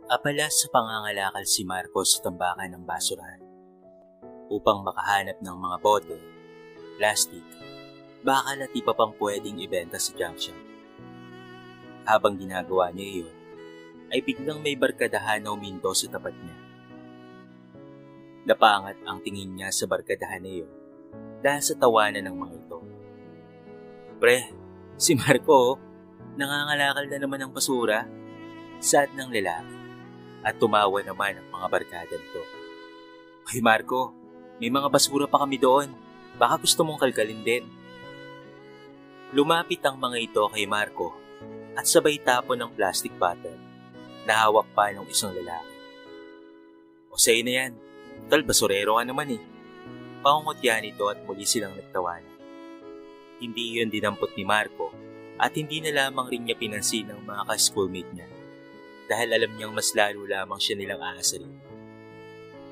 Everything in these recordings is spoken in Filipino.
Abala sa pangangalakal si Marco sa tambakan ng basurahan upang makahanap ng mga bote, plastic, bakal at iba pang pwedeng ibenta sa junk shop. Habang ginagawa niya iyon, ay biglang may barkadahan na uminto sa tapat niya. Napaangat ang tingin niya sa barkadahan na iyon dahil sa tawanan ng mga ito. Pre, si Marco, nangangalakal na naman ng basura, sad ng lalaki. At tumawa naman ang mga barkada nito. Ay Marco, may mga basura pa kami doon. Baka gusto mong kalkalin din. Lumapit ang mga ito kay Marco at sabay tapon ng plastic bottle na hawak pa ng isang lalaki. O sa'yo na yan, tal basurero ka naman eh. Pangungutya nito at muli silang nagtawanan. Hindi yun dinampot ni Marco at hindi na lamang rin niya pinansin ng mga ka-schoolmate niya. Dahil alam niyang mas lalo lamang siya nilang aasarin.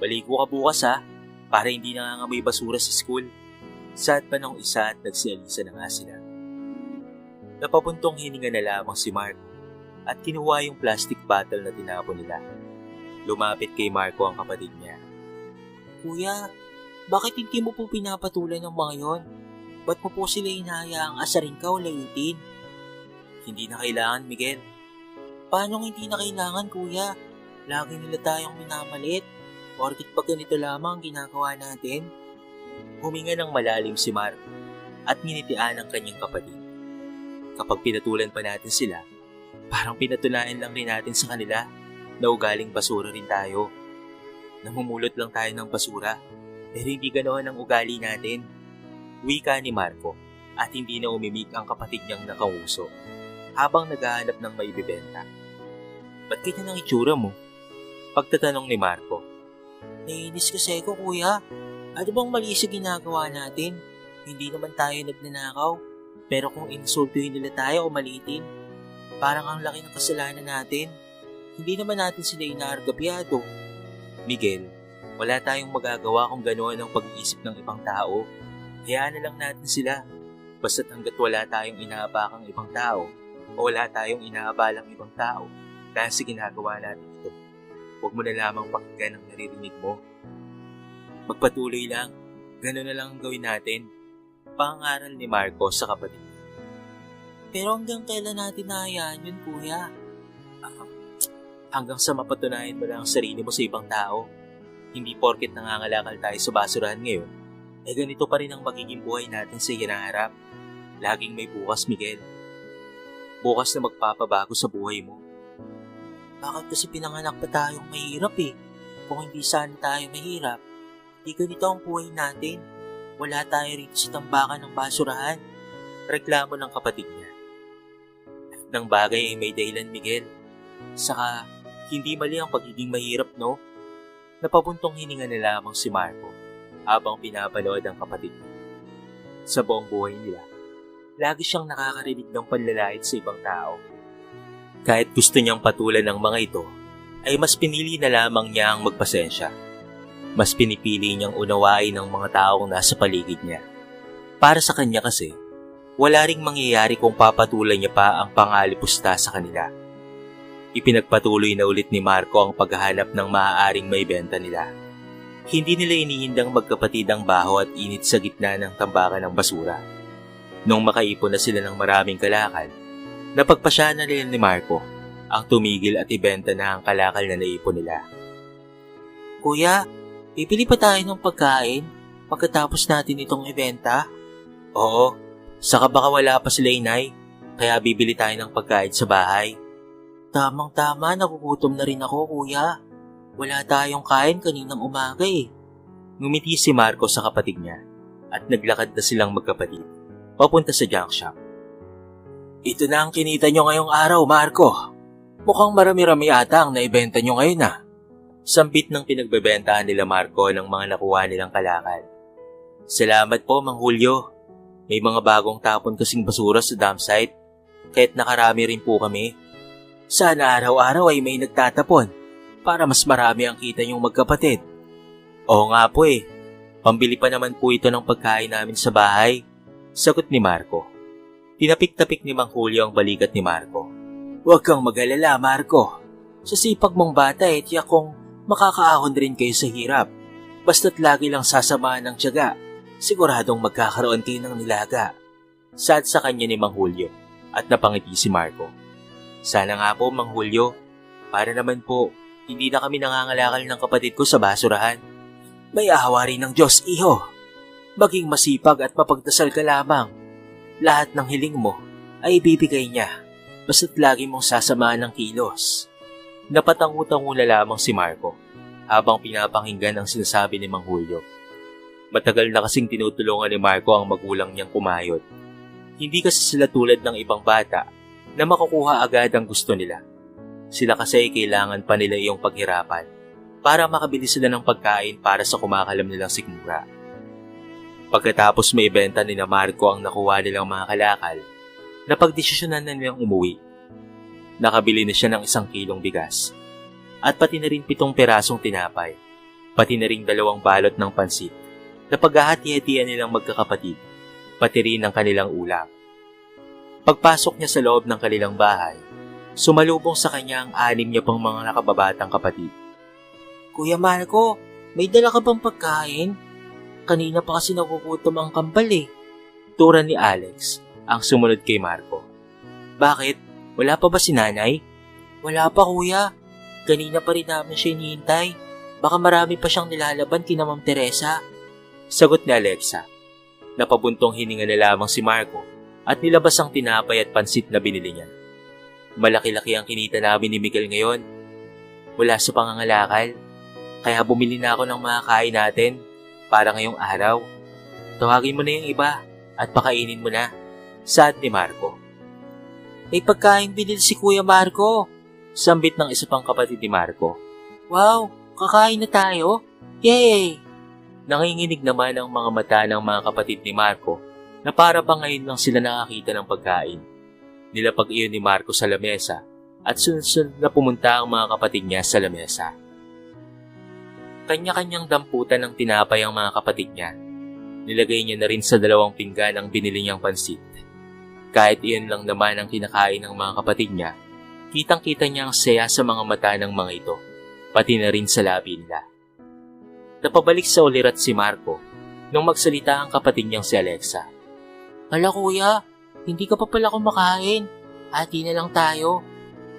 Baligo ka bukas ha, para hindi nangangamoy basura sa school. Sad pa ng isa at nagsialisa na nga sila. Napapuntong hininga na lamang si Marco at kinuha yung plastic bottle na tinapon nila. Lumapit kay Marco ang kapatid niya. Kuya, bakit hindi mo po pinapatulan ng mga yon? Ba't mo po sila inahayaang asarin ka o layitin? Hindi na kailangan, Miguel. Paano hindi na kailangan, kuya? Lagi nila tayong minamalit. Porkit pag ganito lamang ginagawa natin. Huminga ng malalim si Marco at nginitian ang kanyang kapatid. Kapag pinatulan pa natin sila, parang pinatunayan lang rin natin sa kanila na ugaling basura rin tayo. Namumulot lang tayo ng basura, pero hindi ganoon ang ugali natin. Wika ni Marco at hindi na umimik ang kapatid niyang nakauso habang naghahanap ng maibibenta. Ba't ganyan ang itsura mo? Pagtatanong ni Marco. Naiinis kasi ako, kuya. Ano bang mali sa ginagawa natin? Hindi naman tayo nagnanakaw. Pero kung insultuhin nila tayo o malitin, parang ang laki ng kasalanan natin. Hindi naman natin sila inaargabyado. Miguel, wala tayong magagawa kung ganoon ang pag-iisip ng ibang tao. Hayaan na lang natin sila. Basta't hanggat wala tayong inaabakang ibang tao o wala tayong inaabalang ibang tao dahil sa ginagawa natin ito, huwag mo na lamang pakinggan ang naririnig mo. Magpatuloy lang, gano'n na lang ang gawin natin. Pangaral ni Marco sa kapatid. Pero hanggang kailan natin nahayaan yun, kuya? Hanggang sa mapatunayan mo lang ang sarili mo sa ibang tao. Hindi porket nangangalakal tayo sa basurahan ngayon, ganito pa rin ang magiging buhay natin sa hinaharap. Laging may bukas, Miguel. Bukas na magpapabago sa buhay mo. Bakit kasi pinanganak pa tayong mahirap eh? Kung hindi sana tayo mahirap, di ganito ang buhay natin. Wala tayo rito sa tambakan ng basurahan. Reklamo ng kapatid niya. Ng bagay ay may dahilan, Miguel. Saka, hindi mali ang pagiging mahirap, no? Napapuntong hininga na lamang si Marco habang pinapanood ang kapatid niya. Sa buong buhay nila, lagi siyang nakakarinig ng panlalait sa ibang tao. Kahit gusto niyang patulan ng mga ito, ay mas pinili na lamang niya ang magpasensya. Mas pinipili niyang unawain ng mga taong nasa paligid niya. Para sa kanya kasi, wala ring mangyayari kung papatulan niya pa ang pangalipusta sa kanila. Ipinagpatuloy na ulit ni Marco ang paghahanap ng maaaring maibenta nila. Hindi nila inihindang magkapatid ang baho at init sa gitna ng tambakan ng basura. Nung makaipon na sila ng maraming kalakal, napagpasya na nila ni Marco ang tumigil at ibenta na ang kalakal na naipon nila. Kuya, bibili pa tayo ng pagkain pagkatapos natin itong ibenta? Oo, saka baka wala pa sila inay, kaya bibili tayo ng pagkain sa bahay. Tamang-tama, nagugutom na rin ako, kuya. Wala tayong kain kaninang umaga eh. Ngumiti si Marco sa kapatid niya at naglakad na silang magkapatid papunta sa junk shop. Ito na ang kinita nyo ngayong araw, Marco. Mukhang marami-rami ata ang naibenta nyo ngayon ah. Sambit ng pinagbebentahan nila Marco ng mga nakuha nilang kalakal. Salamat po, Mang Julio. May mga bagong tapon kasing basura sa dump site, kaya't nakarami rin po kami. Sana araw-araw ay may nagtatapon para mas marami ang kita nyong magkapatid. Oo nga po eh. Pambili pa naman po ito ng pagkain namin sa bahay. Sagot ni Marco. Tinapik-tapik ni Mang Julio ang balikat ni Marco. Huwag kang mag-alala, Marco. Sa sipag mong bata tiyak kong makakaahon rin kayo sa hirap. Basta't lagi lang sasamahan ng tiyaga, siguradong magkakaroon kayo ng nilaga. Sad sa kanya ni Mang Julio at napangiti si Marco. Sana nga po, Mang Julio, para naman po, hindi na kami nangangalakal ng kapatid ko sa basurahan. May ahawa rin ng Diyos, iho. Maging masipag at mapagdasal ka lamang. Lahat ng hiling mo ay ibibigay niya, basta't lagi mong sasamahan ng kilos. Napatangu-tangula lamang si Marco habang pinapakinggan ang sinasabi ni Mang Julio. Matagal na kasing tinutulungan ni Marco ang magulang niyang kumayod. Hindi kasi sila tulad ng ibang bata na makukuha agad ang gusto nila. Sila kasi ay kailangan pa nila iyong paghirapan para makabili sila ng pagkain para sa kumakalam nilang sikmura. Pagkatapos may ibenta ni na Marco ang nakuha nilang mga kalakal, napagdesisyonan na nilang umuwi. Nakabili na siya ng 1 kilong bigas at pati na rin 7 pirasong tinapay, pati na rin 2 balot ng pansit na paghahati-hatian nilang magkakapatid, pati rin ang kanilang ulam. Pagpasok niya sa loob ng kanilang bahay, sumalubong sa kanya ang 6 niya pang mga nakababatang kapatid. Kuya Marco, may dala ka bang pagkain? Kanina pa kasi nagugutom ang kambal Turan ni Alex ang sumunod kay Marco. Bakit? Wala pa ba si nanay? Wala pa kuya. Kanina pa rin namin siya hinihintay. Baka marami pa siyang nilalaban kina Ma'am Teresa. Sagot ni Alexa. Napabuntong hininga na lamang si Marco at nilabas ang tinapay at pansit na binili niya. Malaki-laki ang kinita namin ni Miguel ngayon. Wala sa pangangalakal. Kaya bumili na ako ng mga kain natin para ngayong araw. Tawagin mo na yung iba at pakainin mo na. Sad ni Marco. May pagkain binili si Kuya Marco. Sambit ng isa pang kapatid ni Marco. Wow, kakain na tayo? Yay! Nanginginig naman ang mga mata ng mga kapatid ni Marco na para bang ngayon lang sila nakakita ng pagkain. Nilapag iyon ni Marco sa lamesa at sunod-sunod na pumunta ang mga kapatid niya sa lamesa. Kanya-kanyang damputan ng tinapay ang mga kapatid niya. Nilagay niya na rin sa 2 pinggan ang binili niyang pansit. Kahit iyon lang naman ang kinakain ng mga kapatid niya, kitang-kita niya ang saya sa mga mata ng mga ito, pati na rin sa labi nila. Napabalik sa ulirat si Marco nung magsalita ang kapatid niyang si Alexa. Hala kuya, hindi ka pa pala kumakain. Hati na lang tayo.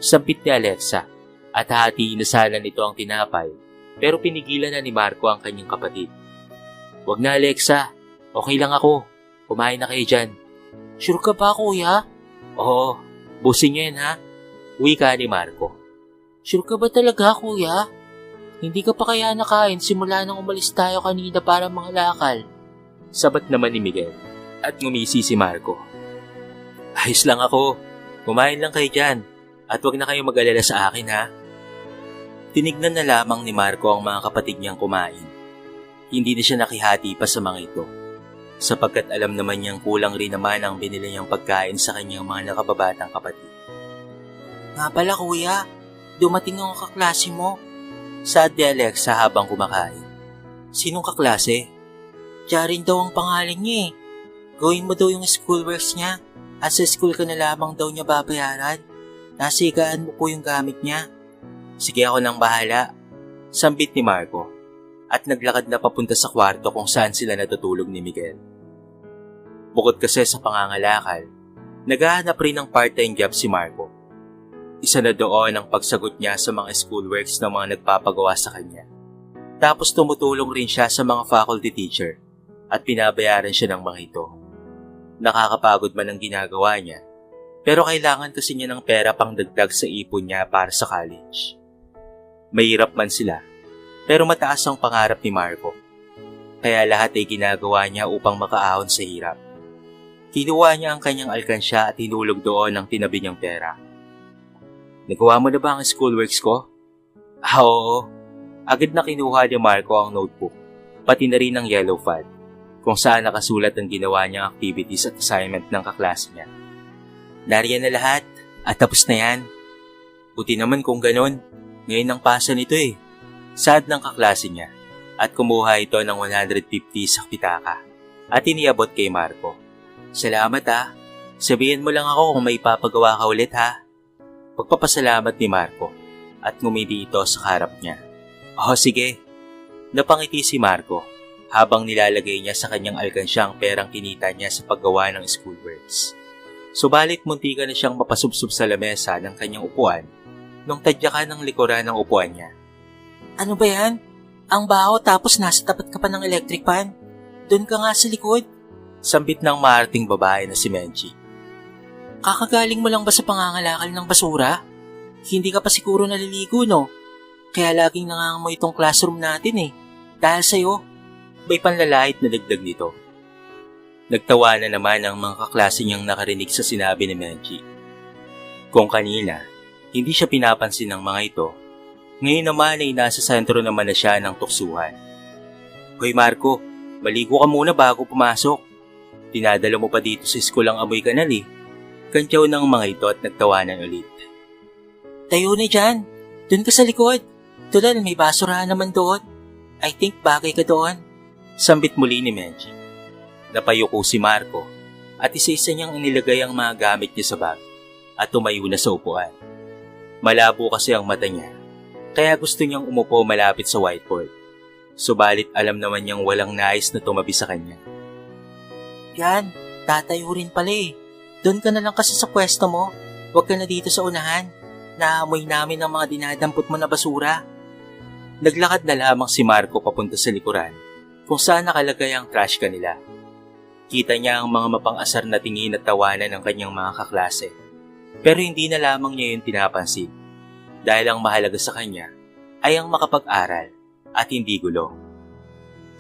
Sampit ni Alexa at hatiin na sana nito ang tinapay pero pinigilan na ni Marco ang kanyang kapatid. Wag na Alexa, okay lang ako. Kumain na kayo dyan. Sure ka ba kuya? Oo, busin niyo yan ha. Wika ni Marco. Sure ka ba talaga kuya? Hindi ka pa kaya nakain simula nang umalis tayo kanina para mangalakal? Sabat naman ni Miguel at ngumisi si Marco. Ayos lang ako. Kumain lang kayo dyan at wag na kayo mag-alala sa akin ha. Tinignan na lamang ni Marco ang mga kapatid niyang kumain. Hindi na siya nakihati pa sa mga ito sapagkat alam naman niyang kulang rin naman ang binili niyang pagkain sa kanyang mga nakababatang kapatid. Nga pala kuya, dumating ang kaklase mo. Sad ni Alexa habang kumakain. Sinong kaklase? Jarin daw ang pangalan niya Gawin mo daw yung schoolworks niya at sa school ka na lamang daw niya babayaran. Nasigaan mo po yung gamit niya. Sige ako nang bahala. Sambit ni Marco at naglakad na papunta sa kwarto kung saan sila natutulog ni Miguel. Bukod kasi sa pangangalakal, naghahanap rin ng part-time job si Marco. Isa na doon ang pagsagot niya sa mga schoolworks ng mga nagpapagawa sa kanya. Tapos tumutulong rin siya sa mga faculty teacher at pinabayaran siya ng mga ito. Nakakapagod man ang ginagawa niya, pero kailangan kasi niya ng pera pang dagdag sa ipon niya para sa college. Mahirap man sila, pero mataas ang pangarap ni Marco. Kaya lahat ay ginagawa niya upang makaahon sa hirap. Kinuha niya ang kanyang alkansya at hinulog doon ang tinabi niyang pera. Nagawa mo na ba ang schoolworks ko? Oo. Agad na kinuha ni Marco ang notebook, pati na rin ang yellow pad, kung saan nakasulat ang ginawa niyang activities at assignment ng kaklase niya. Nariyan na lahat at tapos na yan. Buti naman kung ganon, ngayon ang pasa nito Sad ng kaklase niya at kumuha ito ng 150 sa pitaka at iniabot kay Marco. Salamat Sabihin mo lang ako kung may papagawa ka ulit ha. Pagpapasalamat ni Marco at ngumiti ito sa harap niya. Oh sige. Napangiti si Marco habang nilalagay niya sa kanyang alkansya ang perang kinita niya sa paggawa ng schoolworks. Subalit muntika na siyang mapasubsob sa lamesa ng kanyang upuan nung tadyakan ng likuran ng upuan niya. Ano ba yan? Ang baho tapos nasa tapat ka pa ng electric pan. Doon ka nga sa likod. Sambit ng maarting babae na si Menchie. Kakagaling mo lang ba sa pangangalakal ng basura? Hindi ka pa siguro naliligo, no? Kaya laging nangangamoy itong classroom natin eh. Dahil sa'yo. May panlalait na dagdag nito. Nagtawa na naman ang mga kaklase niyang nakarinig sa sinabi ni Menchie. Kung kanina, hindi siya pinapansin ng mga ito, ngayon naman ay nasa sentro naman na siya ng tuksuhan. Hoy Marco, maligo ka muna bago pumasok. Dinadala mo pa dito sa school ang amoy kanal eh. Kantyaw ng mga ito at nagtawanan ulit. Tayo na dyan. Doon ka sa likod. Tulad may basurahan naman doon. I think bagay ka doon. Sambit muli ni Menchie. Napayuko si Marco at isa-isa niyang inilagay ang mga gamit niya sa bag at tumayo na sa upuan. Malabo kasi ang mata niya, kaya gusto niyang umupo malapit sa whiteboard. Subalit alam naman niyang walang nais na tumabi sa kanya. Yan, tatayo rin pala eh. Doon ka na lang kasi sa pwesto mo. Huwag ka na dito sa unahan. Naamoy namin ang mga dinadampot mo na basura. Naglakad na lamang si Marco papunta sa likuran kung saan nakalagay ang trash can nila. Kita niya ang mga mapang-asar na tingin at tawanan ng kanyang mga kaklase. Pero hindi na lamang niya yun pinapansin dahil ang mahalaga sa kanya ay ang makapag-aral at hindi gulo.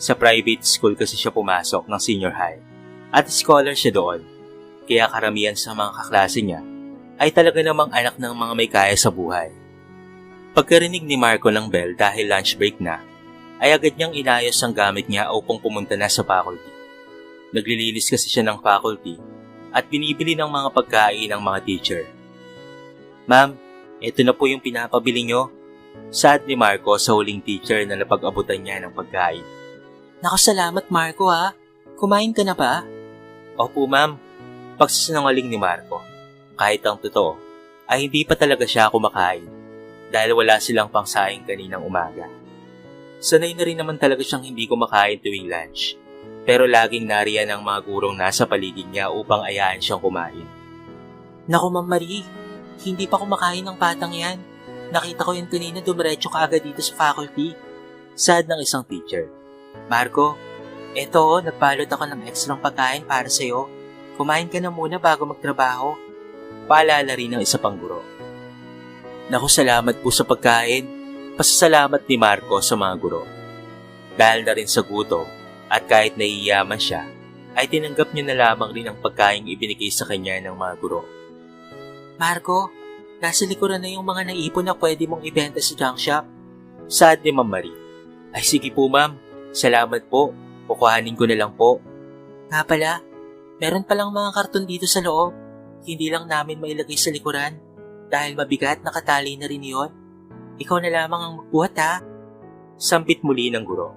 Sa private school kasi siya pumasok ng senior high at scholar siya doon, kaya karamihan sa mga kaklase niya ay talaga namang anak ng mga may kaya sa buhay. Pagkarinig ni Marco ng bell dahil lunch break na, ay agad niyang inayos ang gamit niya upang pumunta na sa faculty. Naglilinis kasi siya ng faculty at binibili ng mga pagkain ng mga teacher. Ma'am, ito na po yung pinapabili niyo. Sad ni Marco sa huling teacher na napag-abutan niya ng pagkain. Naku, salamat Marco ha. Kumain ka na ba? Opo ma'am. Pagsasanungaling ni Marco. Kahit ang totoo, ay hindi pa talaga siya kumakain dahil wala silang pangsaing kaninang umaga. Sanay na rin naman talaga siyang hindi kumakain tuwing lunch. Pero laging nariyan ang mga gurong nasa paligid niya upang ayaan siyang kumain. Naku Ma'am Marie, hindi pa kumakain ng batang yan. Nakita ko yun kanina dumiretso ka agad dito sa faculty. Sad ng isang teacher. Marco, eto nagbalot ako ng ekstrang pagkain para sa'yo. Kumain ka na muna bago magtrabaho. Paalala rin ng isa pang guro. Naku, salamat po sa pagkain. Pasasalamat ni Marco sa mga guro. Dahil na rin sa gutom, at kahit naiyaman siya, ay tinanggap niya na lamang rin ang pagkain ibinigay sa kanya ng mga guro. Marco, nasa likuran na yung mga naipon na pwede mong ibenta sa junk shop. Sad ni Ma'am Marie. Ay sige po ma'am, salamat po. Kukuhanin ko na lang po. Nga pala, meron palang mga karton dito sa loob. Hindi lang namin mailagay sa likuran dahil mabigat nakatali na rin yun. Ikaw na lamang ang magbuhat ha. Sambit muli ng guro.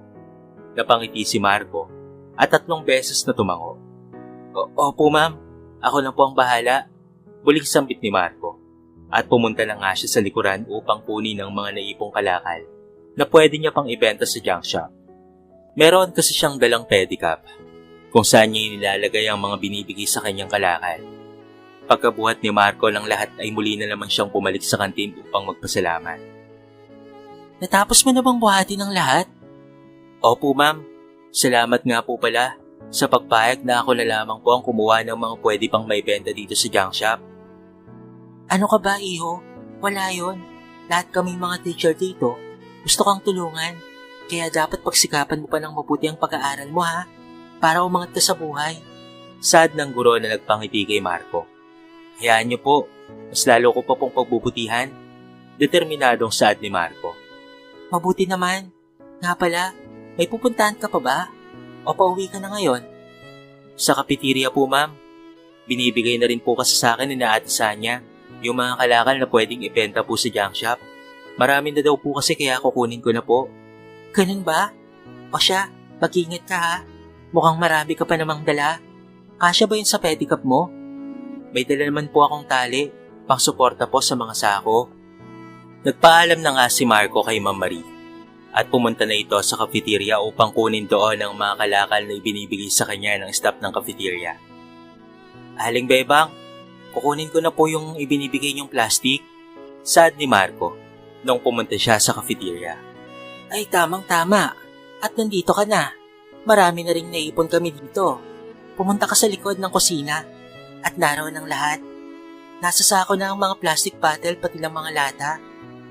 Napangiti si Marco at 3 beses na tumango. Opo ma'am, ako na po ang bahala. Buling sambit ni Marco at pumunta na nga siya sa likuran upang kunin ang mga naipong kalakal na pwede niya pang ibenta sa junk shop. Meron kasi siyang dalang pedicab kung saan niya inilalagay ang mga binibigay sa kanyang kalakal. Pagkabuhat ni Marco ng lahat ay muli na naman siyang pumalik sa kantin upang magpasalamat. Natapos mo na bang buhati ng lahat? Opo ma'am, salamat nga po pala sa pagpayag na ako na lamang po ang kumuha ng mga pwede pang maibenta dito sa junk shop. Ano ka ba iho? Wala yon. Lahat kaming mga teacher dito. Gusto kang tulungan. Kaya dapat pagsikapan mo pa ng mabuti ang pag-aaral mo ha. Para umangat ka sa buhay. Sad ng guro na nagpangiti kay Marco. Hayaan niyo po, mas lalo ko pa pong pagbubutihan. Determinadong sad ni Marco. Mabuti naman. Nga pala, may pupuntahan ka pa ba? O pauwi ka na ngayon? Sa cafeteria po ma'am. Binibigay na rin po kasi sa akin ni na Ate Sanya yung mga kalakal na pwedeng ibenta po sa junk shop. Marami na daw po kasi kaya kukunin ko na po. Ganun ba? O siya, mag-ingat ka ha. Mukhang marami ka pa namang dala. Kasya ba yun sa pedicab mo? May dala naman po akong tali, pang suporta po sa mga sako. Nagpaalam na nga si Marco kay Ma'am Marie at pumunta na ito sa cafeteria upang kunin doon ang mga kalakal na ibinibigay sa kanya ng staff ng cafeteria. Aling Bebang, kukunin ko na po yung ibinibigay niyong plastic, saad ni Marco nung pumunta siya sa cafeteria. Ay tamang-tama, at nandito ka na. Marami na ring naipon kami dito. Pumunta ka sa likod ng kusina at naroon ang lahat. Nasa sako na ang mga plastic bottle pati lang mga lata.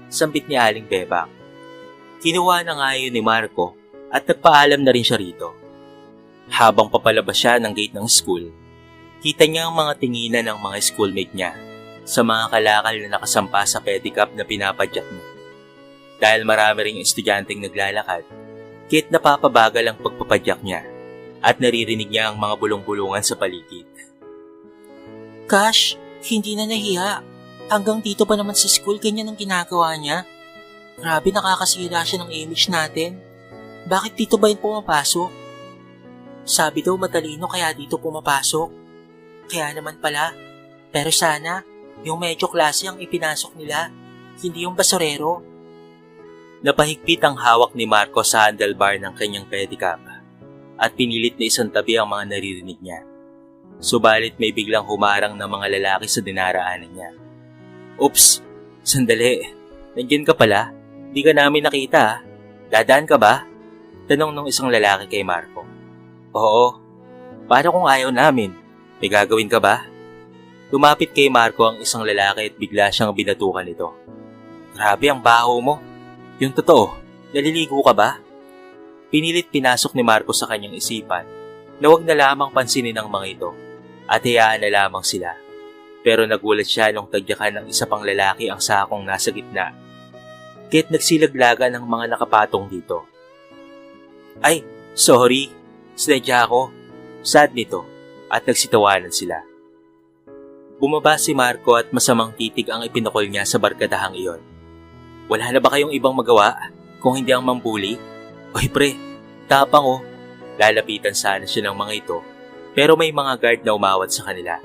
Sambit ni Aling Bebang. Kinuha na nga yun ni Marco at nagpaalam na rin siya rito. Habang papalabas siya ng gate ng school, kita niya ang mga tinginan ng mga schoolmate niya sa mga kalakal na nakasampa sa pedicab na pinapadyak mo. Dahil marami ring estudyanteng naglalakad, kahit napapabagal ang pagpapadyak niya at naririnig niya ang mga bulong-bulungan sa paligid. Gosh, hindi na nahiya. Hanggang dito pa naman sa school, ganyan ang ginagawa niya. Grabe, nakakasira siya ng image natin. Bakit dito ba yun pumapasok? Sabi daw matalino kaya dito pumapasok. Kaya naman pala. Pero sana, yung medyo klase ang ipinasok nila, hindi yung basurero. Napahigpit ang hawak ni Marco sa handlebar ng kanyang pedicab at pinilit na isang tabi ang mga naririnig niya. Subalit may biglang humarang na mga lalaki sa dinaraanan niya. Oops, sandali. Nandiyan ka pala. Di ka namin nakita. Dadaan ka ba? Tanong ng isang lalaki kay Marco. Oo. Paano kung ayaw namin? May gagawin ka ba? Lumapit kay Marco ang isang lalaki at bigla siyang binatukan nito. Grabe ang baho mo. Yung totoo, naliligo ka ba? Pinilit pinasok ni Marco sa kanyang isipan na huwag na lamang pansinin ng mga ito at hayaan na lamang sila. Pero nagulat siya nung tagyakan ng isa pang lalaki ang sakong nasa gitna. Kahit nagsilaglagan ng mga nakapatong dito. Ay, sorry. Sinadya ako. Sad nito at nagsitawanan sila. Bumaba si Marco at masamang titig ang ipinukol niya sa barkadahang iyon. Wala na ba kayong ibang magawa kung hindi ang mambuli? Oy pre, tapang oh. Lalapitan sana siya ng mga ito pero may mga guard na umawat sa kanila.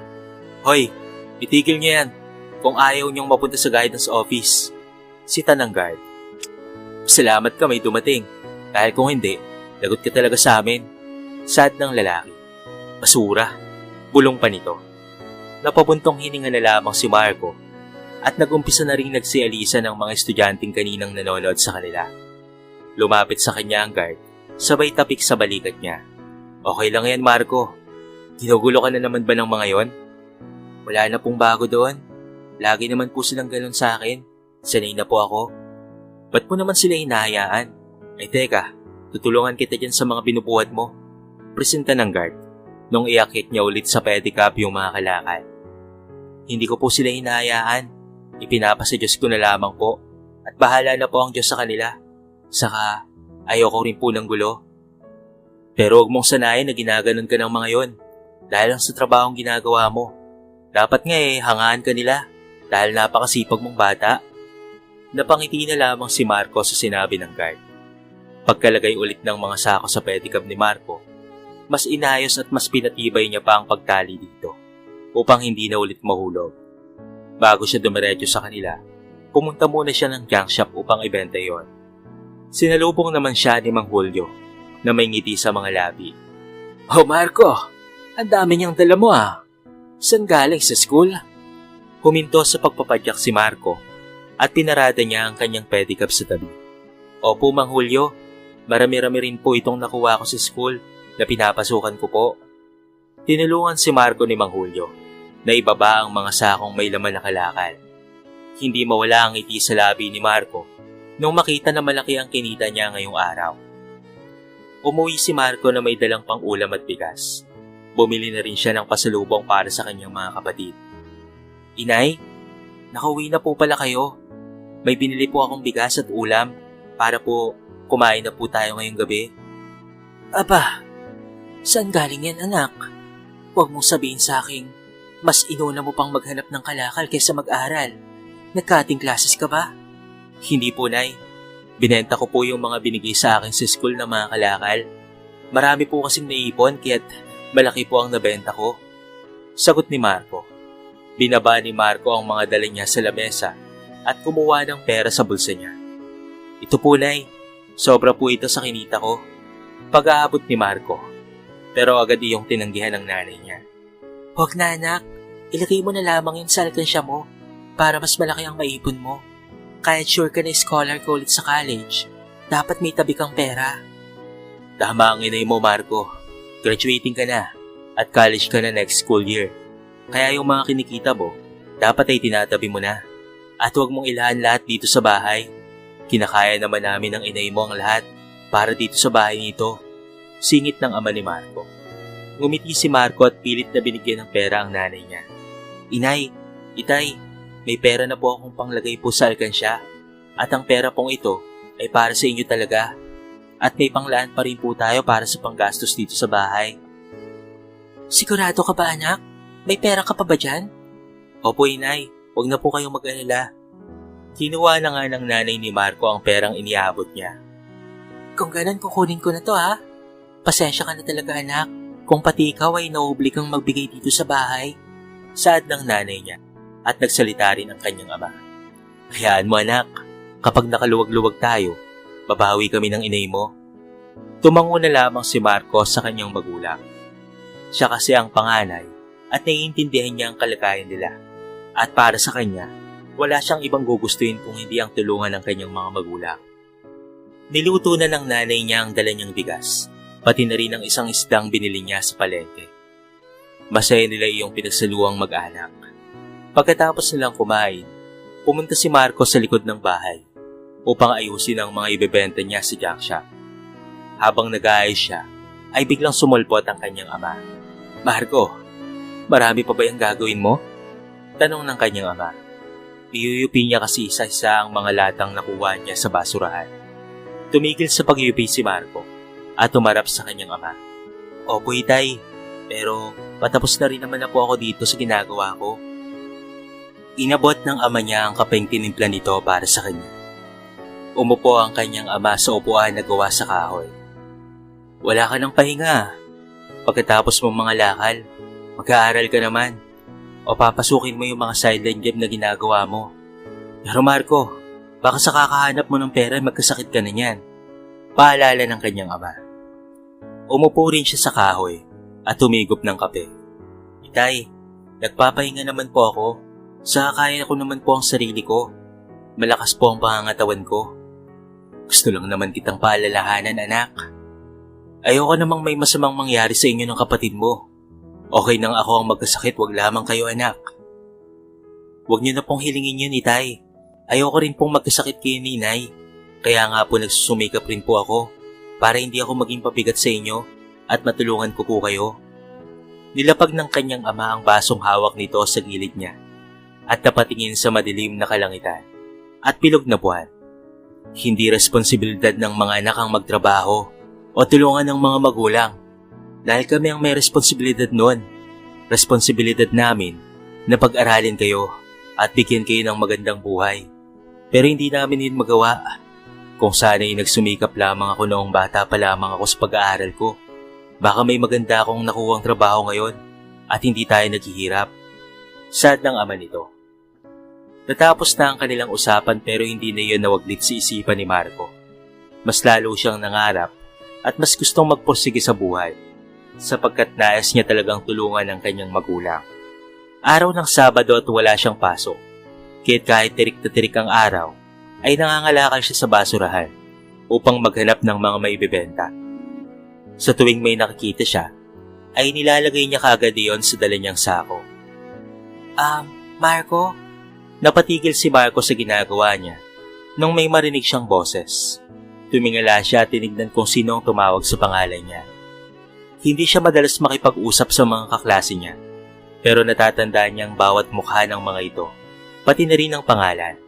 Hoy! Itigil niyo yan kung ayaw niyong mapunta sa guidance office. Sita ng guard. Salamat ka may dumating. Dahil kung hindi, lagot ka talaga sa amin. Sad ng lalaki. Basura. Bulong pa nito. Napabuntong hininga na lamang si Marco at nagumpisa na rin nagsialisa ng mga estudyanteng kaninang nanonood sa kanila. Lumapit sa kanya ang guard, sabay tapik sa balikat niya. Okay lang yan Marco. Ginugulo ka na naman ba ng mga yon? Wala na pong bago doon. Lagi naman po silang ganun sa akin. Sanay na po ako. Ba't mo naman sila hinahayaan? Ay teka, tutulungan kita dyan sa mga binubuhat mo. Presenta ng guard nung iakit niya ulit sa pedicab yung mga kalakal. Hindi ko po sila hinahayaan. Ipinapasa Diyos ko na lamang po at bahala na po ang Diyos sa kanila. Saka ayoko rin po ng gulo. Pero huwag mong sanayin na ginaganon ka ng mga yon dahil lang sa trabahong ginagawa mo. Dapat nga hangaan ka nila dahil napakasipag mong bata. Napangiti na lamang si Marco sa sinabi ng guard. Pagkalagay ulit ng mga sako sa pedicab ni Marco, mas inayos at mas pinatibay niya pa ang pagtali dito upang hindi na ulit mahulog. Bago siya dumiretso sa kanila, pumunta muna siya ng junk shop upang ibenta yon. Sinalubong naman siya ni Mang Julio na may ngiti sa mga labi. Oh Marco, ang dami niyang dala mo ah. Saan galing sa school? Huminto sa pagpapadyak si Marco at pinarada niya ang kanyang pedicab sa tabi. Opo Mang Julio, marami-rami rin po itong nakuha ko sa school na pinapasukan ko po. Tinulungan si Marco ni Mang Julio na ibaba ang mga sakong may laman na kalakal. Hindi mawala ang ngiti sa labi ni Marco nung makita na malaki ang kinita niya ngayong araw. Umuwi si Marco na may dalang pang-ulam at bigas. Bumili na rin siya ng pasalubong para sa kanyang mga kapatid. Inay, nakauwi na po pala kayo. May binili po akong bigas at ulam para po kumain na po tayo ngayong gabi. Aba, saan galing yan anak? Huwag mong sabihin sa akin, mas inuna mo pang maghanap ng kalakal kaysa mag-aral. Nag-cutting classes ka ba? Hindi po, Nay. Binenta ko po yung mga binigay sa akin sa school na mga kalakal. Marami po kasing naipon kaya't malaki po ang nabenta ko. Sagot ni Marco. Binaba ni Marco ang mga dala niya sa lamesa at kumuha ng pera sa bulsa niya. Ito po, Nay. Sobra po ito sa kinita ko. Pag-aabot ni Marco. Pero agad iyong tinanggihan ng nanay niya. Huwag na anak, ilagay mo na lamang yun sa alkansya mo para mas malaki ang maipon mo. Kahit sure ka na scholar ka ulit sa college, dapat may tabi kang pera. Tama ang inay mo, Marco. Graduating ka na at college ka na next school year. Kaya yung mga kinikita mo, dapat ay tinatabi mo na. At huwag mong ilahan lahat dito sa bahay. Kinakaya naman namin ng inay mo ang lahat para dito sa bahay nito. Singit ng ama ni Marco. Ngumiti si Marco at pilit na binigyan ng pera ang nanay niya. Inay, itay, may pera na po akong panglagay po sa alkansya. At ang pera pong ito ay para sa inyo talaga. At may panglaan pa rin po tayo para sa panggastos dito sa bahay. Sigurado ka ba anak? May pera ka pa ba dyan? Opo inay, huwag na po kayong mag-alala. Kinuha na nga ng nanay ni Marco ang perang iniabot niya. Kung ganun, kukunin ko na to ha. Pasensya ka na talaga anak, kung pati ikaw ay nauubli kang magbigay dito sa bahay. Saad ng nanay niya at nagsalita rin ang kanyang ama. Hayaan mo anak, kapag nakaluwag-luwag tayo, babawi kami ng inay mo. Tumango na lamang si Marco sa kanyang magulang. Siya kasi ang panganay at naiintindihan niya ang kalagayan nila. At para sa kanya, wala siyang ibang gugustuhin kung hindi ang tulungan ng kanyang mga magulang. Niluto na ng nanay niya ang dala niyang bigas. Pati na rin ang isang isdang binili niya sa palengke. Masaya nila iyong pinagsaluang mag-anak. Pagkatapos nilang kumain, pumunta si Marco sa likod ng bahay upang ayusin ang mga ibebenta niya sa junk shop. Habang nag-aayos siya, ay biglang sumulpot ang kanyang ama. Marco, marami pa ba yung gagawin mo? Tanong ng kanyang ama. Iyuyupi niya kasi isa-isa ang mga latang nakuha niya sa basurahan. Tumigil sa pagyupi si Marco at tumarap sa kanyang ama. Opo, itay, pero patapos na rin naman na po ako dito sa ginagawa ko. Inabot ng ama niya ang kapeng tinimpla nito para sa kanya. Umupo ang kanyang ama sa upuan na gawa sa kahoy. Wala ka ng pahinga. Pagkatapos mong mga lakal, mag-aaral ka naman o papasukin mo yung mga sideline job na ginagawa mo. Pero Marco, baka sa kakahanap mo ng pera magkasakit ka na niyan. Paalala ng kanyang ama. Umupo rin siya sa kahoy at tumigop ng kape. Itay, nagpapahinga naman po ako. Sa kaya ko naman po ang sarili ko. Malakas po ang pangangatawan ko. Gusto lang naman kitang paalalahanan, anak. Ayoko namang may masamang mangyari sa inyo ng kapatid mo. Okay nang ako ang magkasakit, wag lamang kayo, anak. Huwag niyo na pong hilingin yun, itay. Ayoko rin pong magkasakit kayo ni inay. Kaya nga po nagsusumikap rin po ako para hindi ako maging pabigat sa inyo at matulungan ko po kayo. Nilapag ng kanyang ama ang basong hawak nito sa gilid niya at napatingin sa madilim na kalangitan at bilog na buwan. Hindi responsibilidad ng mga anak ang magtrabaho o tulungan ng mga magulang dahil kami ang may responsibilidad noon. Responsibilidad namin na pag-aralin kayo at bigyan kayo ng magandang buhay. Pero hindi namin yun magawa. Kung sana'y nagsumikap lamang ako noong bata pa lamang ako sa pag-aaral ko, baka may maganda akong nakuhang trabaho ngayon at hindi tayo naghihirap. Sad ng ama nito. Natapos na ang kanilang usapan pero hindi na iyon nawaglit sa isipan ni Marco. Mas lalo siyang nangarap at mas gustong magpursige sa buhay sapagkat nais niya talagang tulungan ang kanyang magulang. Araw ng Sabado at wala siyang pasok. Kahit tirik na tirik ang araw, ay nangangalakal siya sa basurahan upang maghanap ng mga maibibenta. Sa tuwing may nakikita siya, ay nilalagay niya kaagad iyon sa dala niyang sako. Marco? Napatigil si Marco sa ginagawa niya nung may marinig siyang boses. Tumingala siya at tinignan kung sino ang tumawag sa pangalan niya. Hindi siya madalas makipag-usap sa mga kaklase niya, pero natatandaan niya ang bawat mukha ng mga ito, pati na rin ang pangalan.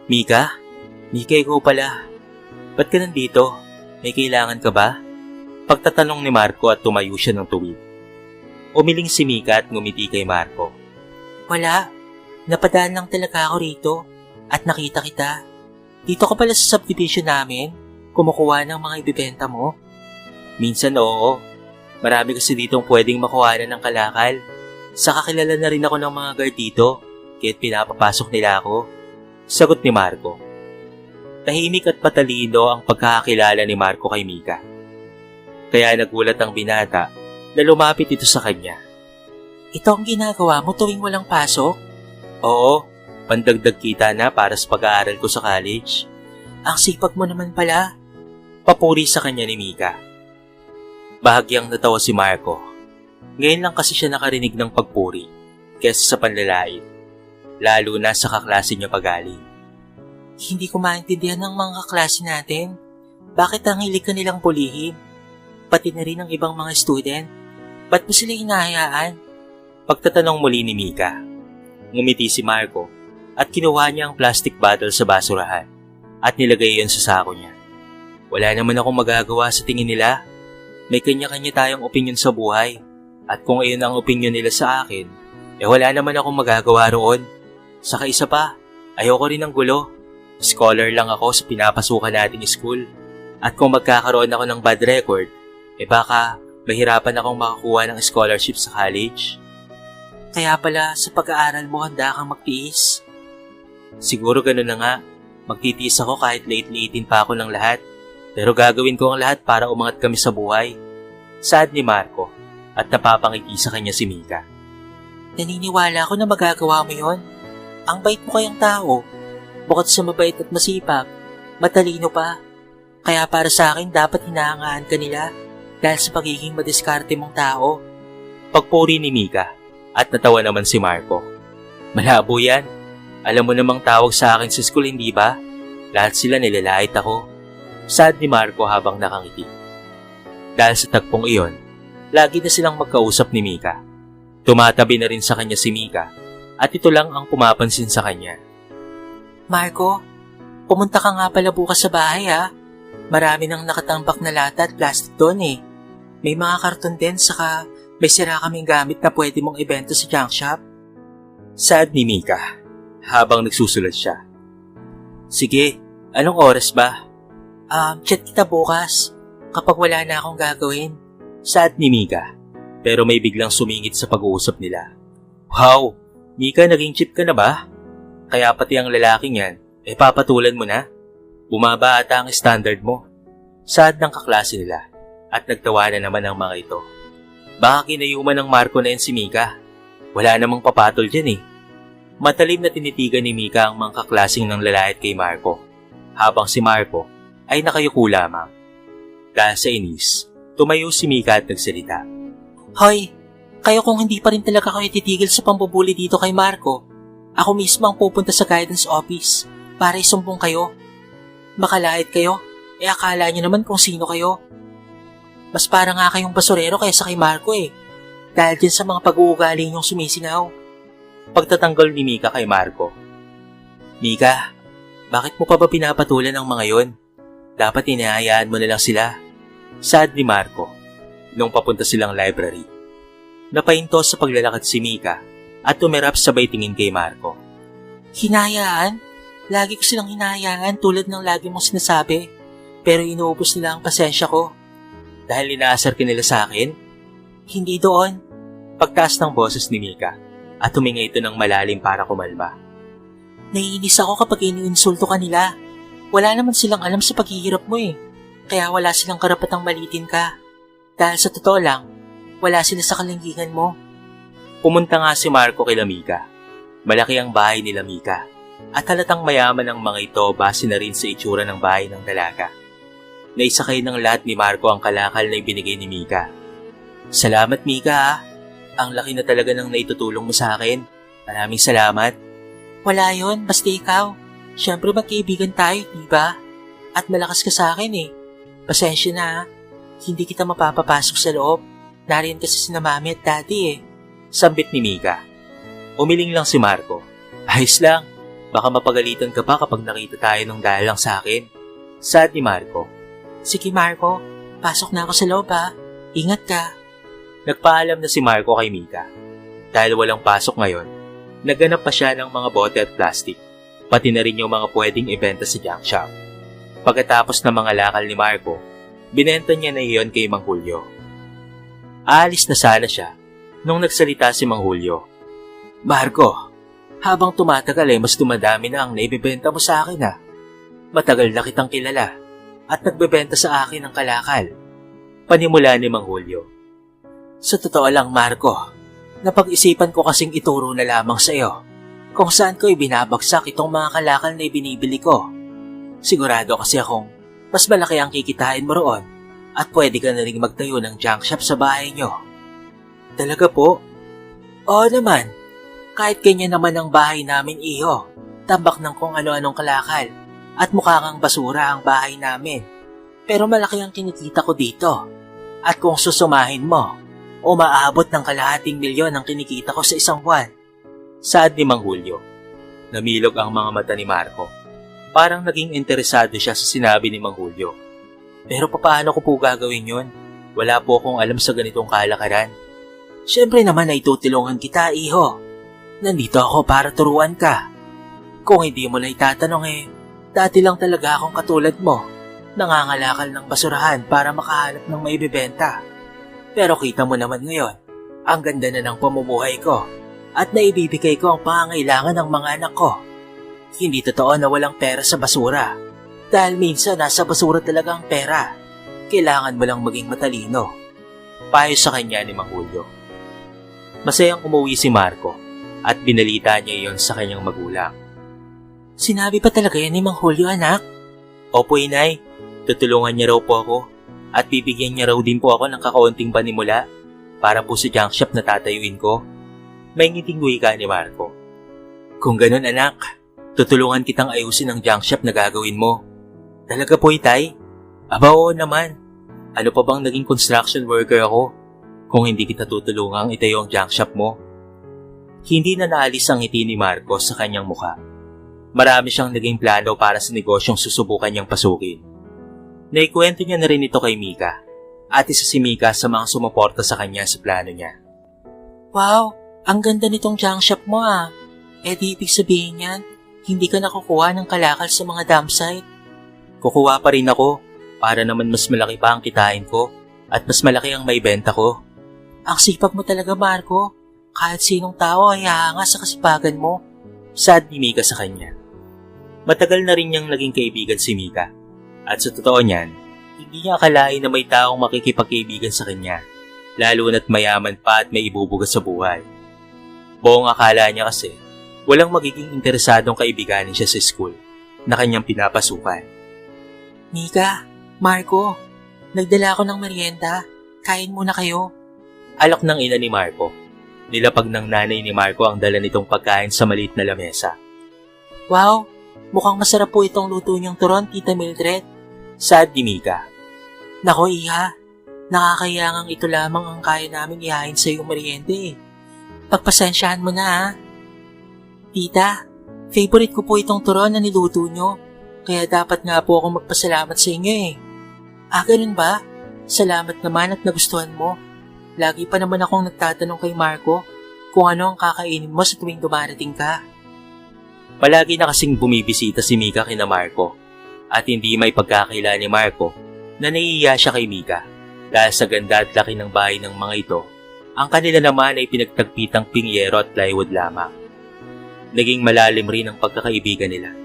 Mika? Mika, ikaw pala. Ba't ka nandito? May kailangan ka ba? Pagtatanong ni Marco at tumayo siya ng tuwid. Umiling si Mika at ngumiti kay Marco. Wala. Napadaan lang talaga ako rito at nakita kita. Dito ka pala sa subdivision namin, kumukuha ng mga ibibenta mo. Minsan oo. Marami kasi ditong pwedeng makuhanan ng kalakal. Saka kilala na rin ako ng mga guard dito, kaya't pinapapasok nila ako. Sagot ni Marco. Tahimik at patalino ang pagkakakilala ni Marco kay Mika. Kaya nagulat ang binata na lumapit ito sa kanya. Ito ang ginagawa mo tuwing walang pasok? Oo, pandagdag kita na para sa pag-aaral ko sa college. Ang sipag mo naman pala. Papuri sa kanya ni Mika. Bahagyang natawa si Marco. Ngayon lang kasi siya nakarinig ng pagpuri kesa sa panlalait, lalo na sa kaklase niya pagaling. Hindi ko maintindihan ng mga kaklase natin. Bakit ang hilig ka nilang pulihin? Pati na rin ang ibang mga student. Ba't mo sila hinahayaan? Pagtatanong muli ni Mika. Ngumiti si Marco at kinuha niya ang plastic bottle sa basurahan at nilagay iyon sa sako niya. Wala naman akong magagawa sa tingin nila. May kanya-kanya tayong opinyon sa buhay. At kung iyon ang opinyon nila sa akin, wala naman akong magagawa roon. Saka isa pa, ayoko rin ng gulo. Scholar lang ako sa pinapasukan nating school. At kung magkakaroon ako ng bad record, baka mahirapan akong makakuha ng scholarship sa college. Kaya pala sa pag-aaral mo handa kang magtiis. Siguro ganun na nga. Magtitiis ako kahit late-latein pa ako ng lahat. Pero gagawin ko ang lahat para umangat kami sa buhay. Sad ni Marco at napapangiti sa kanya si Mika. Naniniwala ako na magagawa mo yon. Ang bait mo kayang tao. Bukod sa mabait at masipag, matalino pa. Kaya para sa akin dapat hinahangaan ka nila dahil sa pagiging madiskarte mong tao. Pagpuri ni Mika at natawa naman si Marco. Malabo yan. Alam mo namang tawag sa akin sa school, hindi ba? Lahat sila nilalait ako. Sad ni Marco habang nakangiti. Dahil sa tagpong iyon, lagi na silang magkausap ni Mika. Tumatabi na rin sa kanya si Mika at ito lang ang pumapansin sa kanya. Marco, pumunta ka nga pala bukas sa bahay ha. Marami nang nakatambak na lata at plastic doon eh. May mga karton din saka may sira kaming gamit na pwede mong ibenta sa junk shop. Sad ni Mika habang nagsusulat siya. Sige, anong oras ba? Chat kita bukas kapag wala na akong gagawin. Sad ni Mika pero may biglang sumingit sa pag-uusap nila. Wow, Mika, naging chip ka na ba? Kaya pati ang lalaking yan, papatulan mo na? Bumaba ata ang standard mo. Sad ng kaklase nila at nagtawanan naman ang mga ito. Baka kinayuman ng Marco na yan si Mika. Wala namang papatol dyan eh. Matalim na tinitigan ni Mika ang mga kaklaseng ng lalait kay Marco, habang si Marco ay nakayuko lamang. Dahil sa inis, tumayo si Mika at nagsalita. Hoy, kayo kung hindi pa rin talaga kayo titigil sa pambubuli dito kay Marco, ako mismo ang pupunta sa guidance office para isumbong kayo. Makalait kayo, akala niyo naman kung sino kayo. Mas para nga kayong basurero kaysa kay Marco eh, dahil din sa mga pag-uugali niyong sumisingaw. Pagtatanggol ni Mika kay Marco. Mika, bakit mo pa ba pinapatulan ang mga yon? Dapat hinahayaan mo na lang sila. Sad ni Marco nung papunta silang library. Napahinto sa paglalakad si Mika at tumirap sabay tingin kay Marco. Hinahayaan? Lagi ko silang hinahayaan tulad ng lagi mong sinasabi, pero inuubos nila ang pasensya ko. Dahil inaasar ka nila sa akin? Hindi doon. Pagtaas ng boses ni Mika at huminga ito ng malalim para kumalma. Naiinis ako kapag iniinsulto ka nila. Wala naman silang alam sa paghihirap mo eh. Kaya wala silang karapatang malitin ka. Dahil sa totoo lang, wala sila sa kalingkingan mo. Pumunta nga si Marco kay Mika. Malaki ang bahay nila Mika. At halatang mayaman ang mga ito base na rin sa itsura ng bahay ng dalaga. Naisakay ng lahat ni Marco ang kalakal na ibinigay ni Mika. Salamat Mika ha. Ang laki na talaga ng naitutulong mo sa akin. Maraming salamat. Wala yon, basta ikaw. Siyempre magkaibigan tayo, diba? At malakas ka sa akin eh. Pasensya na ha. Hindi kita mapapapasok sa loob. Nariyan kasi sina mami at daddy eh. Sambit ni Mika. Umiling lang si Marco. Ayos lang. Baka mapagalitan ka pa kapag nakita tayo ng dahil lang sa akin. Sad ni Marco. Sige Marco, pasok na ako sa loob ha. Ingat ka. Nagpaalam na si Marco kay Mika. Dahil walang pasok ngayon, naghanap pa siya ng mga bote at plastic. Pati na rin yung mga pwedeng ibenta sa junk shop. Pagkatapos ng mga lakal ni Marco, binenta niya na iyon kay Mang Julio. Aalis na sana siya nung nagsalita si Mang Julio. Marco, Habang tumatagal ay mas dumadami na ang naibibenta mo sa akin Matagal na kitang kilala at nagbebenta sa akin ng kalakal. Panimula ni Mang Julio. Sa totoo lang, Marco, napag-isipan ko kasing ituro na lamang sa iyo kung saan ko ibinabagsak itong mga kalakal na ibinibili ko. Sigurado kasi akong mas malaki ang kikitain mo roon at pwede ka na rin magtayo ng junk shop sa bahay nyo. Talaga po? Oo naman. Kahit ganyan naman ang bahay namin, iho. Tambak ng kung ano-anong kalakal at mukha kang basura ang bahay namin. Pero malaki ang kinikita ko dito. At kung susumahin mo, umaabot ng $250,000 ang kinikita ko sa isang buwan. Saad ni Mang Julio. Namilog ang mga mata ni Marco. Parang naging interesado siya sa sinabi ni Mang Julio. Pero paano ko po gagawin yun? Wala po akong alam sa ganitong kalakaran. Siyempre naman ay tutulungan kita, iho. Nandito ako para turuan ka. Kung hindi mo na itatanong dati lang talaga akong katulad mo. Nangangalakal ng basurahan para makahanap ng maibibenta. Pero kita mo naman ngayon, ang ganda na ng pamumuhay ko at naibibigay ko ang pangangailangan ng mga anak ko. Hindi totoo na walang pera sa basura. Dahil minsan nasa basura talaga ang pera. Kailangan mo lang maging matalino. Payo sa kanya ni Mang Julio. Masayang umuwi si Marco at binalita niya iyon sa kanyang magulang. Sinabi pa talaga yan ni Mang Julio, anak? Opo, inay. Tutulungan niya raw po ako at bibigyan niya raw din po ako ng kakaunting panimula para po sa junk shop na tatayuin ko. May ngiting wika ni Marco. Kung ganun, anak, tutulungan kitang ayusin ang junk shop na gagawin mo. Talaga po, itay? Aba, oo naman. Ano pa bang naging construction worker ako kung hindi kita tutulungang itayo ang junk shop mo? Hindi na naalis ang ngiti ni Marco sa kanyang mukha. Marami siyang naging plano para sa negosyong susubukan niyang pasukin. Naikwento niya na rin ito kay Mika at isa si Mika sa mga sumuporta sa kanya sa plano niya. Wow, ang ganda nitong junk shop mo di ibig sabihin yan, hindi ka nakukuha ng kalakal sa mga dump site? Kukuha pa rin ako para naman mas malaki pa ang kitain ko at mas malaki ang maibenta ko. Ang sipag mo talaga, Marco. Kahit sinong tao ay hahanga sa kasipagan mo. Sad ni Mika sa kanya. Matagal na rin niyang naging kaibigan si Mika. At sa totoo niyan, hindi niya akalain na may taong makikipagkaibigan sa kanya, lalo na't mayaman pa at may ibubuga sa buhay. Buong akala niya kasi, walang magiging interesadong kaibiganin siya sa school na kanyang pinapasukan. Mika, Marco, nagdala ako ng merienda. Kain muna kayo. Alok ng ina ni Marco. Nilapag ng nanay ni Marco ang dala nitong pagkain sa maliit na lamesa. Wow, mukhang masarap po itong luto niyong turon, Tita Mildred. Sad ni Mika. Nako, iha, nakakayangang ito lamang ang kaya namin ihain sa iyong merienda Pagpasensyahan mo na Tita, favorite ko po itong turon na niluto niyo, kaya dapat nga po akong magpasalamat sa inyo ganun ba? Salamat naman at nagustuhan mo. Lagi pa naman akong nagtatanong kay Marco kung ano ang kakainin mo sa tuwing dumarating ka. Palagi na kasing bumibisita si Mika kina Marco at hindi may pagkakaila ni Marco na naiiya siya kay Mika dahil sa ganda at laki ng bahay ng mga ito. Ang kanila naman ay pinagtagpitang pingyero at plywood lamang. Naging malalim rin ang pagkakaibigan nila.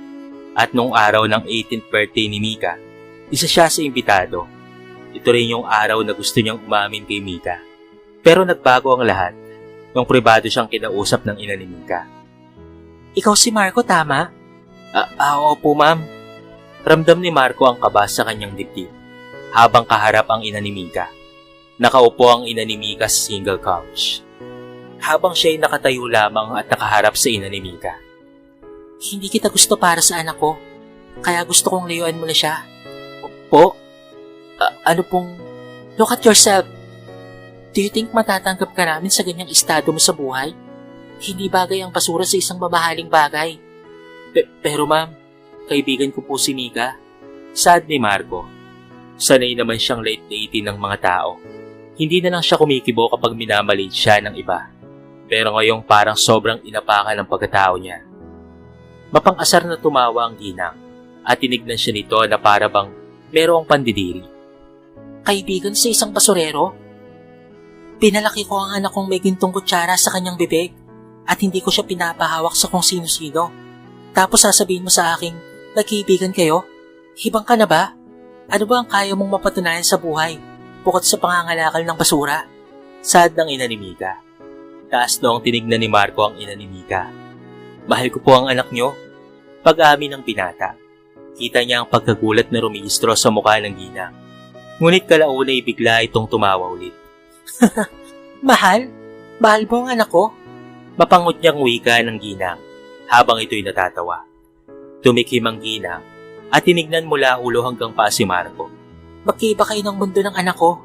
At noong araw ng 18th birthday ni Mika, isa siya sa imbitado. Ito rin yung araw na gusto niyang umamin kay Mika. Pero nagbago ang lahat nung pribado siyang kinausap ng ina ni Mika. Ikaw si Marco, tama? Opo, ma'am. Ramdam ni Marco ang kaba sa kanyang dibdib habang kaharap ang ina ni Mika. Nakaupo ang ina ni Mika sa single couch habang siya'y nakatayo lamang at nakaharap sa ina ni Mika. Hindi kita gusto para sa anak ko, kaya gusto kong layuan mo na siya. Po? Ano pong... Look at yourself. Do you think matatanggap ka namin sa ganyang estado mo sa buhay? Hindi bagay ang basura sa isang mamahaling bagay. Pero ma'am, kaibigan ko po si Mika. Sad ni Marco. Sanay naman siyang late dating ng mga tao. Hindi na lang siya kumikibo kapag minamalit siya ng iba. Pero ngayong parang sobrang inapakan ng pagkatao niya. Mapang-asar na tumawa ang ginang at tinignan siya nito na para bang merong pandidiri. Kaibigan sa isang basurero? Pinalaki ko ang anak kong may gintong kutsara sa kanyang bibig at hindi ko siya pinapahawak sa kung sino-sino. Tapos sasabihin mo sa akin, nagkaibigan kayo? Hibang ka na ba? Ano ba ang kaya mong mapatunayan sa buhay bukod sa pangangalakal ng basura? Sad ng ina ni Mika. Taas noong tinignan ni Marco ang ina ni Mika. Mahal ko po ang anak nyo. Pag-amin ng binata. Kita niya ang pagkagulat na rumihistro sa mukha ng ginang. Ngunit kalauna ay bigla itong tumawa ulit. Mahal? Mahal mo ang anak ko? Mapangot niyang wika ng ginang habang ito'y natatawa. Tumikim ang ginang at tinignan mula ulo hanggang paa si Marco. Magkaiba kayo ng mundo ng anak ko.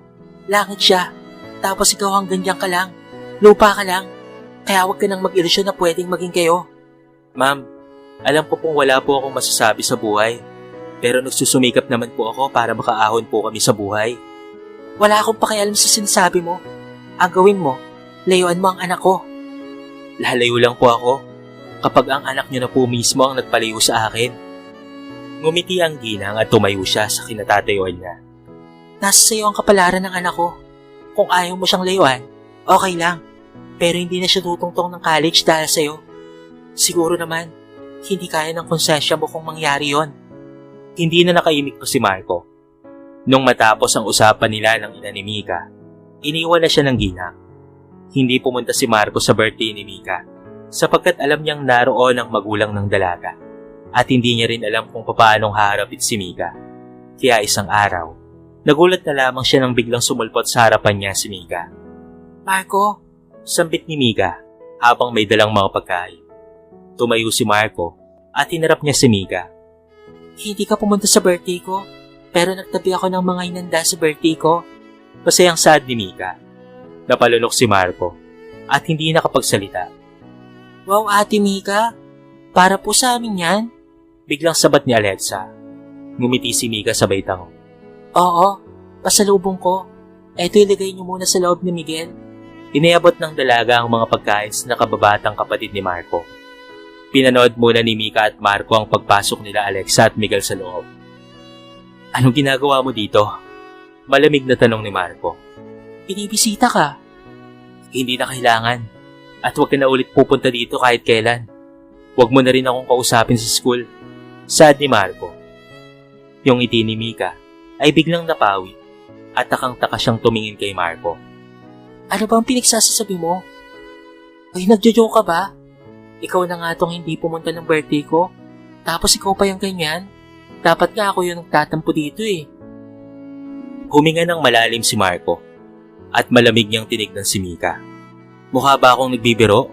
Langit siya. Tapos ikaw hanggang diyan ka lang. Lupa ka lang. Kaya huwag ka nang mag-ilusyon na pwedeng maging kayo. Ma'am, alam ko pong wala po akong masasabi sa buhay. Pero nagsusumikap naman po ako para makaahon po kami sa buhay. Wala akong pakialam sa sinasabi mo. Ang gawin mo, layuan mo ang anak ko. Lalayo lang po ako kapag ang anak niyo na po mismo ang nagpalayo sa akin. Ngumiti ang ginang at tumayo siya sa kinatatayuan niya. Nasa sayo ang kapalaran ng anak ko. Kung ayaw mo siyang layuan, okay lang. Pero hindi na siya tutungtong ng college dahil sa'yo. Siguro naman, hindi kaya ng konsensya mo kung mangyari yon. Hindi na nakaimik pa si Marco. Nung matapos ang usapan nila ng ina ni Mika, iniwan na siya ng ginang. Hindi pumunta si Marco sa birthday ni Mika sapagkat alam niyang naroon ang magulang ng dalaga at hindi niya rin alam kung paanong haharapin si Mika. Kaya isang araw, nagulat na lamang siya nang biglang sumulpot sa harapan niya si Mika. Marco, sambit ni Mika habang may dalang mga pagkain. Tumayo si Marco at hinarap niya si Mika. Hindi ka pumunta sa birthday ko, pero nagtabi ako ng mga inanda sa birthday ko. Masayang sad ni Mika. Napalunok si Marco at hindi nakapagsalita. Wow, Ate Mika, para po sa amin yan. Biglang sabat ni Alexa. Ngumiti si Mika sabay tango. Oo, pasalubong ko. Eto ilagay niyo muna sa loob ni Miguel. Iniabot ng dalaga ang mga pagkain sa nakababatang kapatid ni Marco. Pinanood muna ni Mika at Marco ang pagpasok nila Alexa at Miguel sa loob. Anong ginagawa mo dito? Malamig na tanong ni Marco. Binibisita ka. Hindi na kailangan. At huwag ka na ulit pupunta dito kahit kailan. Huwag mo na rin akong kausapin sa school. Sad ni Marco. Yung ngiti ni Mika ay biglang napawi at takang-taka siyang tumingin kay Marco. Ano ba ang pinagsasasabi mo? Ay, nagjo-joke ka ba? Ikaw na nga tong hindi pumunta ng birthday ko. Tapos ikaw pa yung ganyan. Dapat nga ako yung nagtatampo dito eh. Huminga ng malalim si Marco at malamig niyang tinignan si Mika. Mukha ba akong nagbibiro?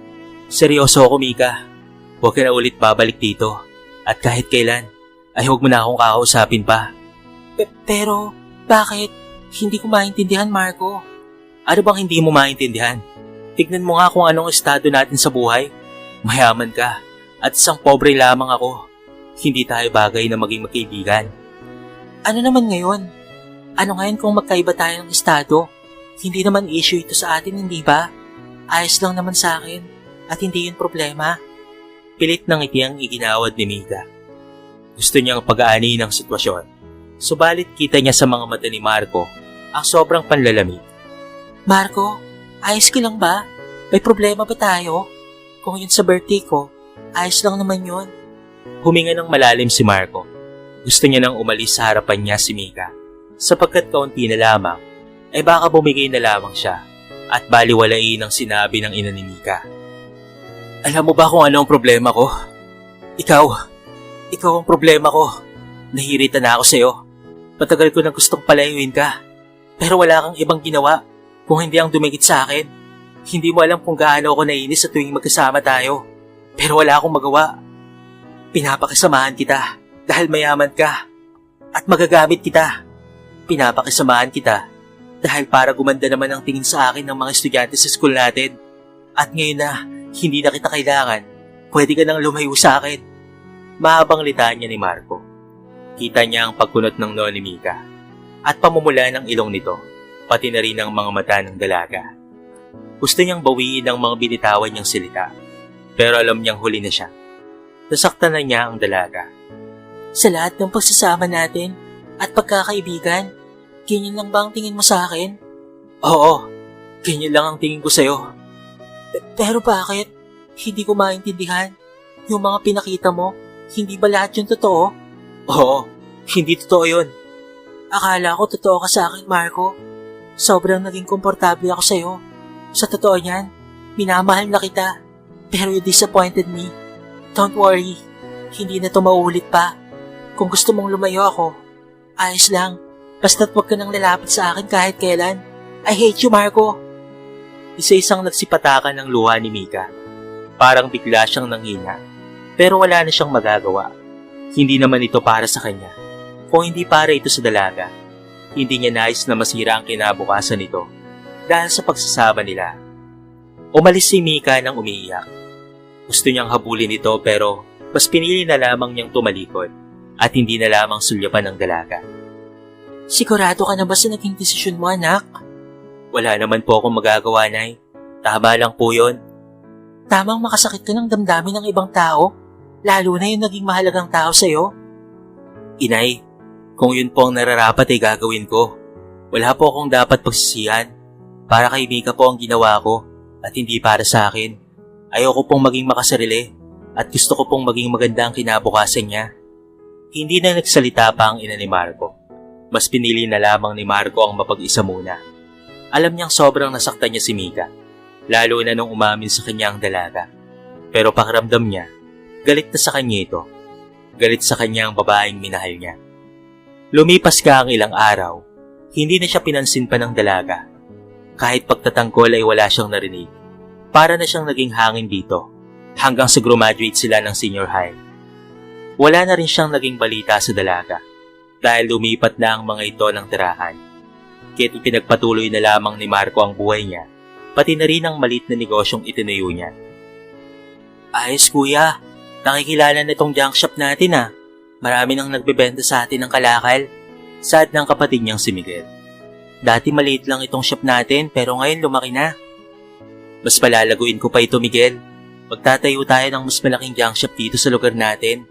Seryoso ako, Mika. Huwag ka na ulit babalik dito. At kahit kailan, ay huwag mo na akong kakausapin pa. Pero, bakit? Hindi ko maintindihan, Marco. Ano bang hindi mo maintindihan? Tignan mo nga kung anong estado natin sa buhay. Mayaman ka at isang pobre lamang ako. Hindi tayo bagay na maging magkaibigan. Ano naman ngayon? Ano ngayon kung magkaiba tayo ng estado? Hindi naman issue ito sa atin, hindi ba? Ayos lang naman sa akin at hindi yun problema. Pilit ng ngiti ang iginawad ni Mika. Gusto niyang pag-aani ng sitwasyon. Subalit kita niya sa mga mata ni Marco ang sobrang panlalamig. Marco, ayos ka lang ba? May problema ba tayo? Kung yun sa birthday ko, ayos lang naman yun. Huminga ng malalim si Marco. Gusto niya nang umalis sa harapan niya si Mika. Sapagkat kaunti na lamang, ay baka bumigay na lamang siya at baliwalain ang sinabi ng ina ni Mika. Alam mo ba kung ano ang problema ko? Ikaw ang problema ko. Nahirita na ako sa'yo. Matagal ko na gustong palayuin ka. Pero wala kang ibang ginawa kung hindi ang dumikit sa akin. Hindi mo alam kung gaano ako nainis sa tuwing magkasama tayo. Pero wala akong magawa. Pinapakisamahan kita dahil mayaman ka at magagamit kita. Pinapakisamahan kita dahil para gumanda naman ang tingin sa akin ng mga estudyante sa school natin. At ngayon na hindi na kita kailangan, pwede ka nang lumayo sa akin. Mahabang litanya ni Marco. Kita niya ang pagkunot ng noo ni Mika at pamumula ng ilong nito, pati na rin ang mga mata ng dalaga. Gusto niyang bawiin ang mga binitawan niyang silita, pero alam niyang huli na siya. Nasaktan na niya ang dalaga. Sa lahat ng pagsasama natin at pagkakaibigan, ganyan lang ba ang tingin mo sa akin? Oo, ganyan lang ang tingin ko sa'yo. Pero bakit? Hindi ko maintindihan. Yung mga pinakita mo, hindi ba lahat yung totoo? Oo, hindi totoo yun. Akala ko totoo ka sa akin, Marco. Sobrang naging komportable ako sa'yo. Sa totoo niyan, minamahal na kita. Pero you disappointed me. Don't worry, hindi na to mauulit pa. Kung gusto mong lumayo ako, ayos lang. Basta't huwag ka nang lalapit sa akin kahit kailan. I hate you, Marco. Isa-isang nagsipatakan ng luha ni Mika. Parang bigla siyang nanghina. Pero wala na siyang magagawa. Hindi naman ito para sa kanya. Kung hindi para ito sa dalaga, hindi niya nais na masira ang kinabukasan nito dahil sa pagsasama nila. Umalis si Mika nang umiiyak. Gusto niyang habulin ito pero mas pinili na lamang niyang tumalikod at hindi na lamang sulyapan ng dalaga. Sigurado ka na ba sa naging desisyon mo, anak? Wala naman po akong magagawa, Nay. Tama lang po yun. Tamang makasakit ka ng damdamin ng ibang tao, lalo na yung naging mahalagang tao sa'yo. Inay, kung yun po ang nararapat ay gagawin ko. Wala po akong dapat pagsisihan. Para kay Mika po ang ginawa ko at hindi para sa akin. Ayoko pong maging makasarili at gusto ko pong maging maganda ang kinabukasan niya. Hindi na nagsalita pa ang ina ni Marco. Mas pinili na lamang ni Marco ang mapag-isa muna. Alam niyang sobrang nasaktan niya si Mika, lalo na nung umamin sa kanya ang dalaga. Pero pakiramdam niya, galit na sa kanya ito. Galit sa kanya ang babaeng minahal niya. Lumipas ka ang ilang araw, hindi na siya pinansin pa ng dalaga. Kahit pagtatangkol ay wala siyang narinig. Para na siyang naging hangin dito, hanggang sa graduate sila ng senior high. Wala na rin siyang naging balita sa dalaga, dahil lumipat na ang mga ito ng tirahan. Kaya't ipinagpatuloy na lamang ni Marco ang buhay niya, pati na rin ang maliit na negosyong itinayo niya. Ayos kuya, nakikilala na itong junk shop natin ah. Marami nang nagbebenta sa atin ng kalakal. Sad ng kapatid niyang si Miguel. Dati maliit lang itong shop natin pero ngayon lumaki na. Mas palalaguin ko pa ito, Miguel. Magtatayo tayo ng mas malaking junk shop dito sa lugar natin.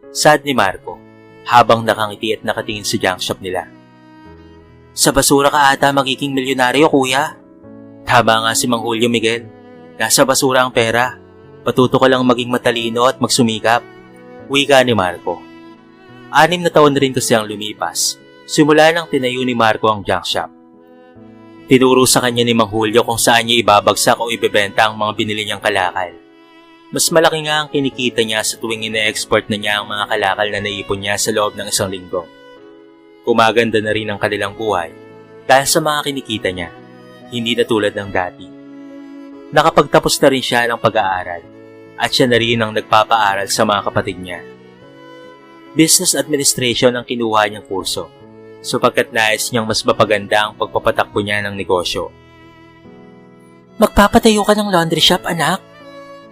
Sad ni Marco, habang nakangiti at nakatingin sa junk shop nila. Sa basura ka ata magiging milyonaryo, kuya. Tama nga si Mang Julio, Miguel. Nasa basura ang pera. Patuto ka lang maging matalino at magsumikap. Wika ni Marco. 6 na taon na rin kasi ang lumipas. Simula nang tinayo ni Marco ang junk shop. Tinuro sa kanya ni Mang Julio kung saan niya ibabagsak o ibebenta ang mga binili niyang kalakal. Mas malaki nga ang kinikita niya sa tuwing ine-export na niya ang mga kalakal na naipon niya sa loob ng 1 linggo. Kumaganda na rin ang kanilang buhay dahil sa mga kinikita niya, hindi na tulad ng dati. Nakapagtapos na rin siya ng pag-aaral at siya na rin ang nagpapaaral sa mga kapatid niya. Business Administration ang kinuha niyang kurso sapagkat nais niyang mas mapaganda ang pagpapatakbo niya ng negosyo. Magpapatayo ka ng laundry shop, anak?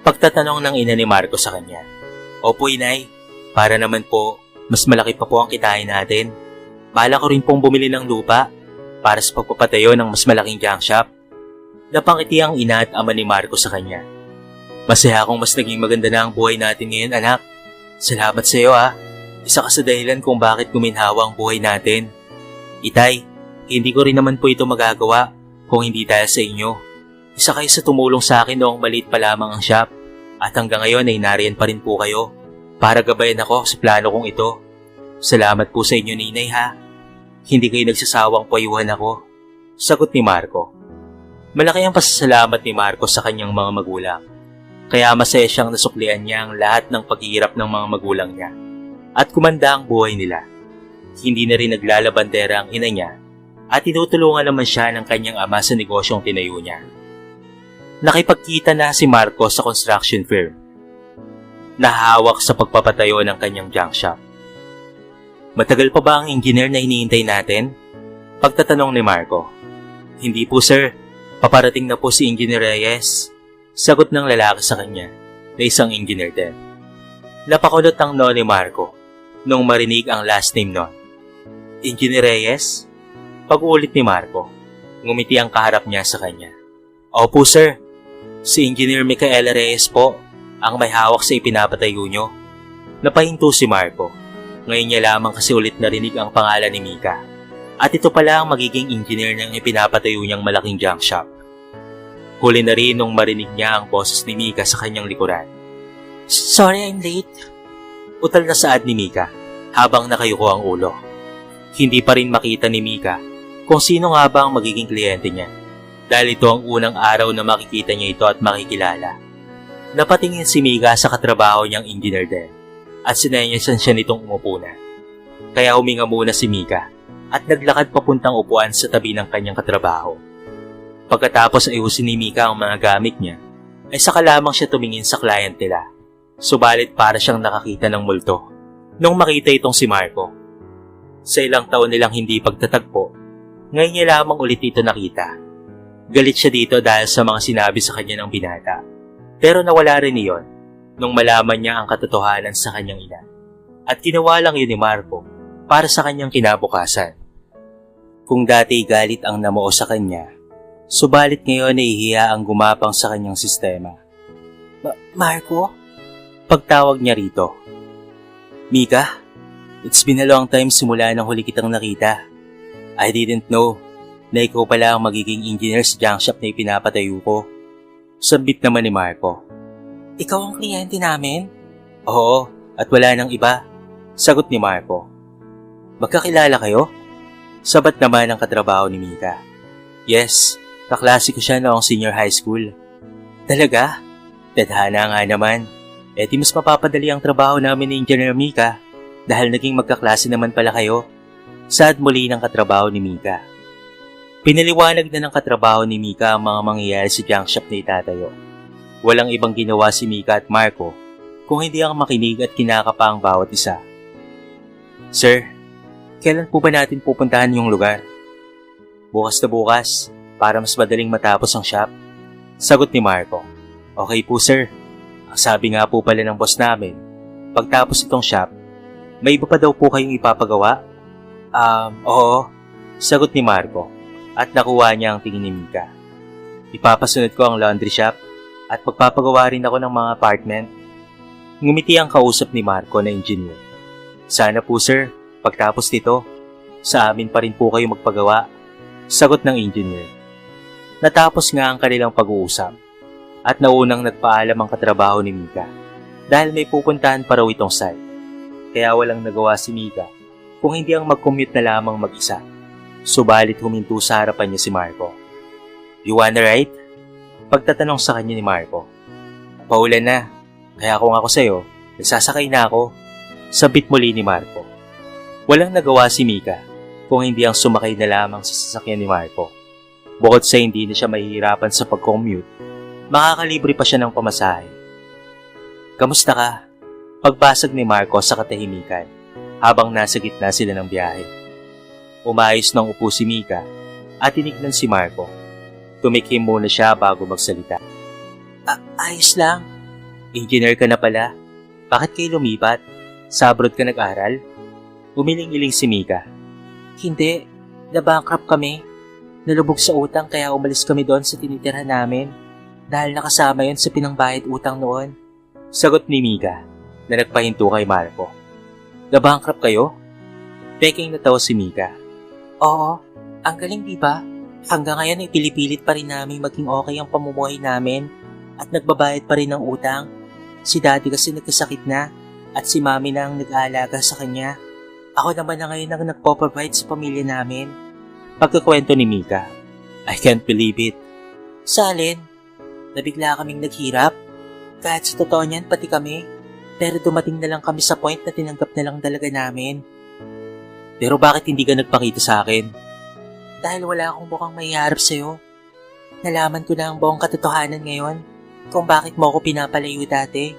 Pagtatanong ng ina ni Marco sa kanya. Opo, inay. Para naman po, mas malaki pa po ang kitain natin. Bala ko rin pong bumili ng lupa para sa pagpapatayo ng mas malaking junk shop. Napangiti ang ina at ama ni Marco sa kanya. Masaya akong mas naging maganda na ang buhay natin ngayon, anak. Salamat sa iyo ha. Isa ka sa dahilan kung bakit guminhawa ang buhay natin. Itay, hindi ko rin naman po ito magagawa kung hindi dahil sa inyo. Isa kayo sa tumulong sa akin noong maliit pa lamang ang shop at hanggang ngayon ay nariyan pa rin po kayo para gabayan ako sa plano kong ito. Salamat po sa inyo, Ninay ha. Hindi kayo nagsasawang payuhan ako. Sagot ni Marco. Malaki ang pasasalamat ni Marco sa kanyang mga magulang. Kaya masaya siyang nasuklian niya ang lahat ng paghihirap ng mga magulang niya. At kumanda ang buhay nila. Hindi na rin naglalabandera ang ina niya at tinutulungan naman siya ng kanyang ama sa negosyong tinayo niya. Nakipagkita na si Marco sa construction firm. Nahawak sa pagpapatayo ng kanyang junk shop. Matagal pa ba ang engineer na hinihintay natin? Pagtatanong ni Marco. Hindi po sir, paparating na po si Engineer Reyes. Sagot ng lalaki sa kanya na isang engineer din. Napakulot ang no ni Marco nung marinig ang last name nun. Engineer Reyes? Pag-ulit ni Marco, ngumiti ang kaharap niya sa kanya. Opo sir, si Engineer Micaela Reyes po ang may hawak sa ipinapatayo nyo. Napahinto si Marco. Ngayon niya lamang kasi ulit narinig ang pangalan ni Mika. At ito pala ang magiging engineer ng ipinapatayo niyang malaking junk shop. Huli na rin nung marinig niya ang boses ni Mika sa kanyang likuran. Sorry, I'm late. Utal na saad ni Mika habang nakayuko ang ulo. Hindi pa rin makita ni Mika kung sino nga ba ang magiging kliyente niya dahil ito ang unang araw na makikita niya ito at makikilala. Napatingin si Mika sa katrabaho niyang engineer din at sinenyasan siya nitong umupo na. Kaya huminga muna si Mika at naglakad papuntang upuan sa tabi ng kanyang katrabaho. Pagkatapos ayusin ni Mika ang mga gamit niya, ay saka lamang siya tumingin sa client nila. Subalit para siyang nakakita ng multo nung makita itong si Marco. Sa ilang taon nilang hindi pagtatagpo, ngayon niya lamang ulit ito nakita. Galit siya dito dahil sa mga sinabi sa kanya ng binata. Pero nawala rin iyon nung malaman niya ang katotohanan sa kanyang ina. At ginawa lang yun ni Marco para sa kanyang kinabukasan. Kung dati galit ang namuo sa kanya, subalit ngayon nahihiya ang gumapang sa kanyang sistema. Marco? Pagtawag niya rito. Mika, it's been a long time simula nang huli kitang nakita. I didn't know na ikaw pala ang magiging engineer sa junk shop na ipinapatayo ko. Sabit naman ni Marco. Ikaw ang kliyente namin? Oo, at wala nang iba. Sagot ni Marco. Magkakilala kayo? Sabat naman ang katrabaho ni Mika. Yes, kaklase ko siya noong senior high school. Talaga? Tadhana nga naman. Di mas mapapadali ang trabaho namin ni Engineer Mika dahil naging magkaklase naman pala kayo. Saad muli ng katrabaho ni Mika. Pinaliwanag na ng katrabaho ni Mika ang mga mangyayari sa junk shop na itatayo. Walang ibang ginawa si Mika at Marco kung hindi ang makinig at kinakapa ang bawat isa. Sir, kailan po ba natin pupuntahan yung lugar? Bukas na bukas, para mas madaling matapos ang shop. Sagot ni Marco. Okay po sir. Ang sabi nga po pala ng boss namin, pagtapos itong shop, may iba pa daw po kayong ipapagawa? Oo. Sagot ni Marco at nakuha niya ang tingin ni Mika. Ipapasunod ko ang laundry shop at magpapagawa rin ako ng mga apartment. Ngumiti ang kausap ni Marco na engineer. Sana po sir, pagtapos nito, sa amin pa rin po kayo magpagawa. Sagot ng engineer. Natapos nga ang kanilang pag-uusap at naunang nagpaalam ang katrabaho ni Mika dahil may pupuntahan pa raw itong site. Kaya walang nagawa si Mika kung hindi ang mag-commute na lamang mag-isa. Subalit huminto sa harapan niya si Marco. You wanna ride? Pagtatanong sa kanya ni Marco. Paulan na, kaya kung ako sa'yo, nagsasakay na ako. Sabit muli ni Marco. Walang nagawa si Mika kung hindi ang sumakay na lamang sa sasakyan ni Marco. Bukod sa hindi na siya mahihirapan sa pag-commute, makakalibre pa siya ng pamasahe. Kamusta ka? Pagbasag ni Marco sa katahimikan habang nasa gitna sila ng biyahe. Umayos ng upo si Mika at tinignan si Marco. Tumikim muna siya bago magsalita. Ayos lang. Engineer ka na pala. Bakit kayo lumipat? Sa abroad ka nag-aral? Umiling-iling si Mika. Hindi. Na-bankrupt kami. Nalubog sa utang kaya umalis kami doon sa tinitirhan namin dahil nakasama yon sa pinangbayad utang noon. Sagot ni Mika na nagpahinto kay Marco. Na-bankrupt kayo? Peking natawa si Mika. Oo, ang galing diba? Hanggang ngayon ay pilipilit pa rin namin maging okay ang pamumuhay namin at nagbabayad pa rin ng utang. Si daddy kasi nagkasakit na at si mami na ang nag-aalaga sa kanya. Ako naman na ngayon ang nagpo-provide sa pamilya namin. Pagkakwento ni Mika. I can't believe it. Salin, nabigla kaming naghirap. Kahit sa totoo niyan, pati kami. Pero dumating na lang kami sa point na tinanggap na lang talaga namin. Pero bakit hindi ka nagpakita sa akin? Dahil wala akong mukhang maiharap sa'yo. Nalaman ko na ang buong katotohanan ngayon kung bakit mo ako pinapalayo dati.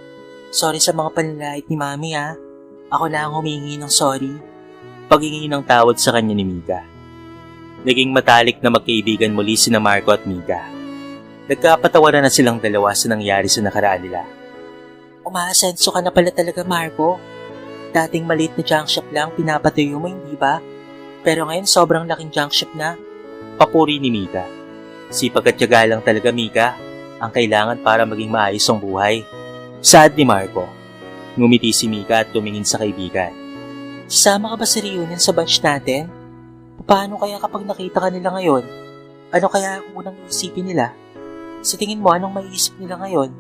Sorry sa mga panlalait ni Mami ha. Ako na ang humingi ng sorry. Paghingi ng tawad sa kanya ni Mika. Naging matalik na magkaibigan muli sina Marco at Mika. Nagkapatawaran na silang dalawa sa nangyari sa nakaraan nila. Umaasenso ka na pala talaga, Marco. Dating maliit na junk shop lang pinapatayo mo, hindi ba? Pero ngayon sobrang laking junk shop na. Papuri ni Mika. Sipag at tiyaga lang talaga, Mika, ang kailangan para maging maayos ang buhay. Saad ni Marco. Ngumiti si Mika at tumingin sa kaibigan. Sasama ka ba sa reunion sa batch natin? Paano kaya kapag nakita ka nila ngayon? Ano kaya ang unang isipin nila? Sa tingin mo, anong maiisip nila ngayon?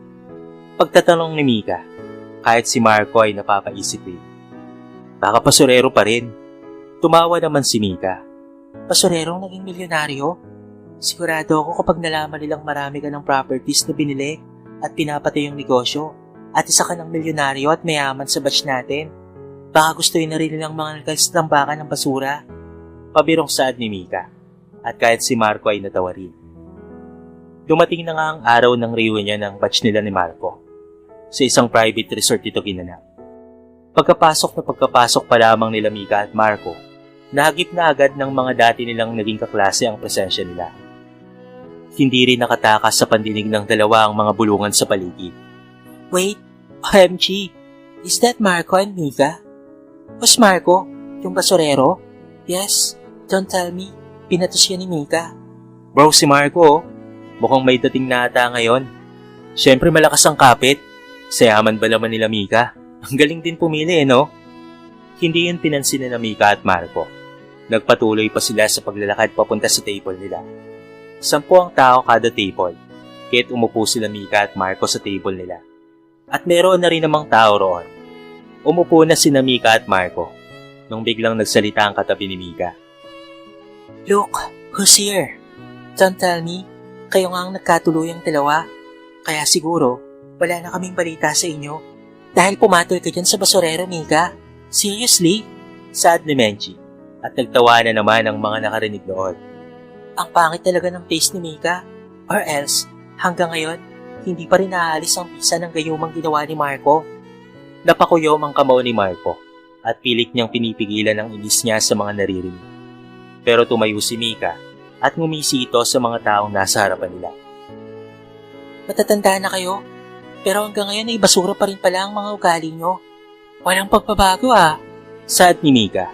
Pagtatanong ni Mika, kahit si Marco ay napapaisip rin. Baka pasurero pa rin. Tumawa naman si Mika. Basurerong naging milyonaryo? Sigurado ako kapag nalaman nilang marami ka ng properties na binili at pinapatay yung negosyo at isa ka ng milyonaryo at mayaman sa batch natin. Baka gustuin na rin nilang mga nagkastambakan ng basura. Pabirong saad ni Mika at kahit si Marco ay natawa rin. Dumating na nga ang araw ng reunion ng batch nila ni Marco. Sa isang private resort ito ginanap. Pagkapasok pa lamang nila Mika at Marco, nahagip na agad ng mga dati nilang naging kaklase ang presensya nila. Hindi rin nakatakas sa pandinig ng dalawa ang mga bulungan sa paligid. Wait, OMG, is that Marco and Mika? Who's Marco? Yung basurero? Yes, don't tell me, pinatos yan ni Mika. Bro, si Marco, mukhang may dating na ata ngayon. Siyempre malakas ang kapit. Sayaman ba naman nila Mika? Ang galing din pumili no? Hindi yun pinansin na Mika at Marco. Nagpatuloy pa sila sa paglalakad papunta sa table nila. 10 ang tao kada table, kaya't umupo sila Mika at Marco sa table nila. At meron na rin namang tao roon. Umupo na sina Mika at Marco, nung biglang nagsalita ang katabi ni Mika. Look, who's here? Don't tell me, kayo nga ang nagkatuluyang dalawa. Kaya siguro, wala na kaming balita sa inyo. Dahil pumatol ka dyan sa basurero, Mika. Seriously? Saad ni Menchi, at nagtawa na naman ang mga nakarinig doon. Ang pangit talaga ng taste ni Mika. Or else, hanggang ngayon, hindi pa rin naaalis ang pisa ng gayumang ginawa ni Marco. Napakuyom ang kamao ni Marco at pilit niyang pinipigilan ang inis niya sa mga naririnig. Pero tumayo si Mika at ngumisi ito sa mga taong nasa harapan nila. Matatanda na kayo, pero hanggang ngayon ay basura pa rin pala ang mga ugali nyo. Walang pagbabago Saad ni Mika.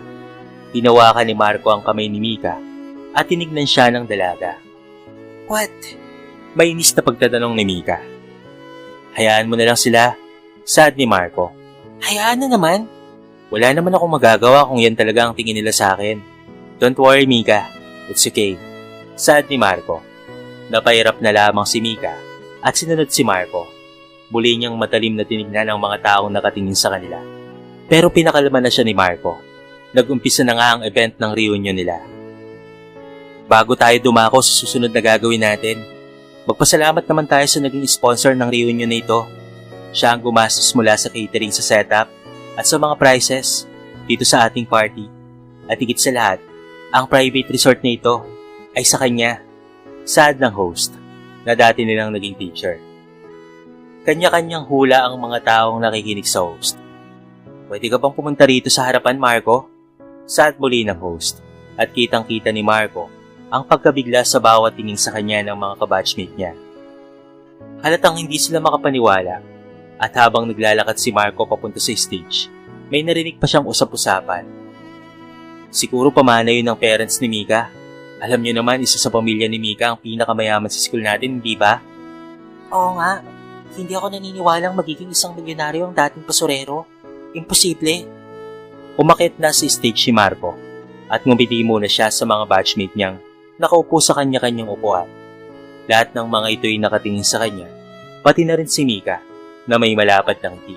Tinawakan ni Marco ang kamay ni Mika at tinignan siya ng dalaga. What? Mainis na pagtatanong ni Mika. Hayaan mo na lang sila, saad ni Marco. Hayaan na naman. Wala naman akong magagawa kung yan talaga ang tingin nila sa akin. Don't worry Mika, it's okay, saad ni Marco. Napahirap na lamang si Mika at sinunod si Marco. Muli niyang matalim na tinignan ang mga taong nakatingin sa kanila. Pero pinakalma na siya ni Marco. Nag-umpisa na nga ang event ng reunion nila. Bago tayo dumako sa susunod na gagawin natin, magpasalamat naman tayo sa naging sponsor ng reunion na ito. Siya ang gumastos mula sa catering sa setup at sa mga prizes dito sa ating party. At higit sa lahat, ang private resort na ito ay sa kanya, saad ng host, na dati nilang naging teacher. Kanya-kanyang hula ang mga taong nakikinig sa host. Pwede ka bang pumunta rito sa harapan, Marco? Saad muli ng host, at kitang-kita ni Marco ang pagkabigla sa bawat tingin sa kanya ng mga kabatchmate niya. Halatang hindi sila makapaniwala, at habang naglalakad si Marco papunta sa stage, may narinig pa siyang usap-usapan. Siguro pamana yun ng parents ni Mika. Alam niyo naman, isa sa pamilya ni Mika ang pinakamayaman sa school natin, di ba? Oo nga, hindi ako naniniwalang magiging isang milyonaryo ang dating basurero. Imposible. Umakit na sa stage si Marco at ngumiti muna siya sa mga batchmate niyang nakaupo sa kanya-kanyang upuan. Lahat ng mga ito'y nakatingin sa kanya, pati na rin si Mika na may malapad ng ngiti.